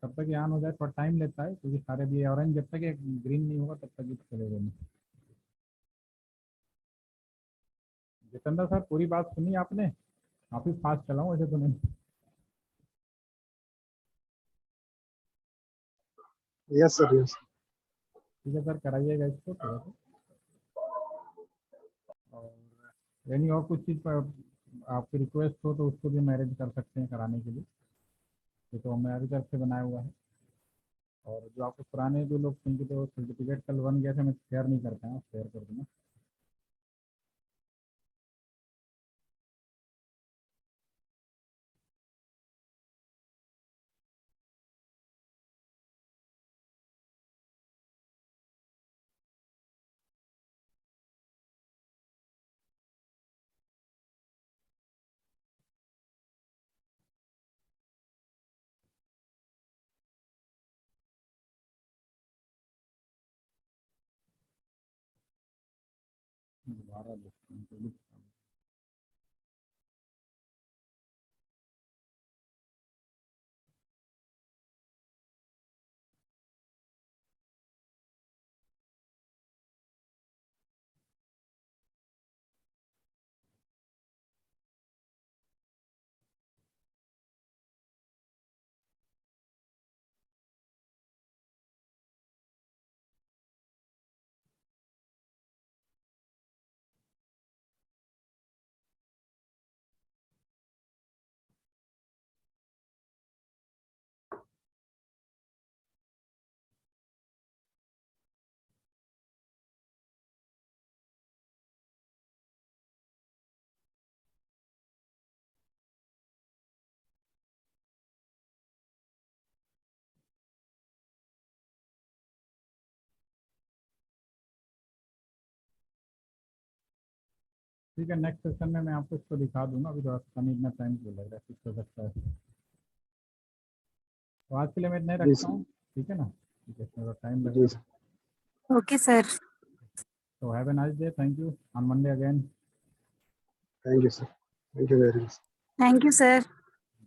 तब तक ये ऑन हो जाए, थोड़ा टाइम लेता है क्योंकि सारे भी ऑरेंज, जब तक ये ग्रीन नहीं होगा तब तक ये चलेगा नहीं। जितेंद्र सर, पूरी बात सुनी आपने? काफ़ी फास्ट चलाऊँ ऐसे तो नहीं? Yes sir, yes. ठीक है सर, कराइएगा इसको थोड़ा सा। और यानी और कुछ चीज़ पर आपकी रिक्वेस्ट हो तो उसको भी मैनेज कर सकते हैं कराने के लिए। ये तो हमारी तरफ से बनाया हुआ है। और जो आपको पुराने जो लोग, जिनके तो सर्टिफिकेट कल बन गया था, मैं शेयर नहीं कर पाया, शेयर कर दूँगा। दोबारा देखते हैं तो ठीक है, नेक्स्ट सेशन में मैं आपको इसको दिखा दूंगा। अभी थोड़ा सा कम, इतना टाइम क्यों लग रहा है, कुछ हो सकता है। तो आज के लिए मैं इतना ही जी रखता सर। हूँ। ठीक है ना? ठीक है, थोड़ा टाइम लग जी रहा है। सर। Okay sir. तो have a nice day, thank you, on Monday again. Thank you sir. Thank you very much. Thank you sir.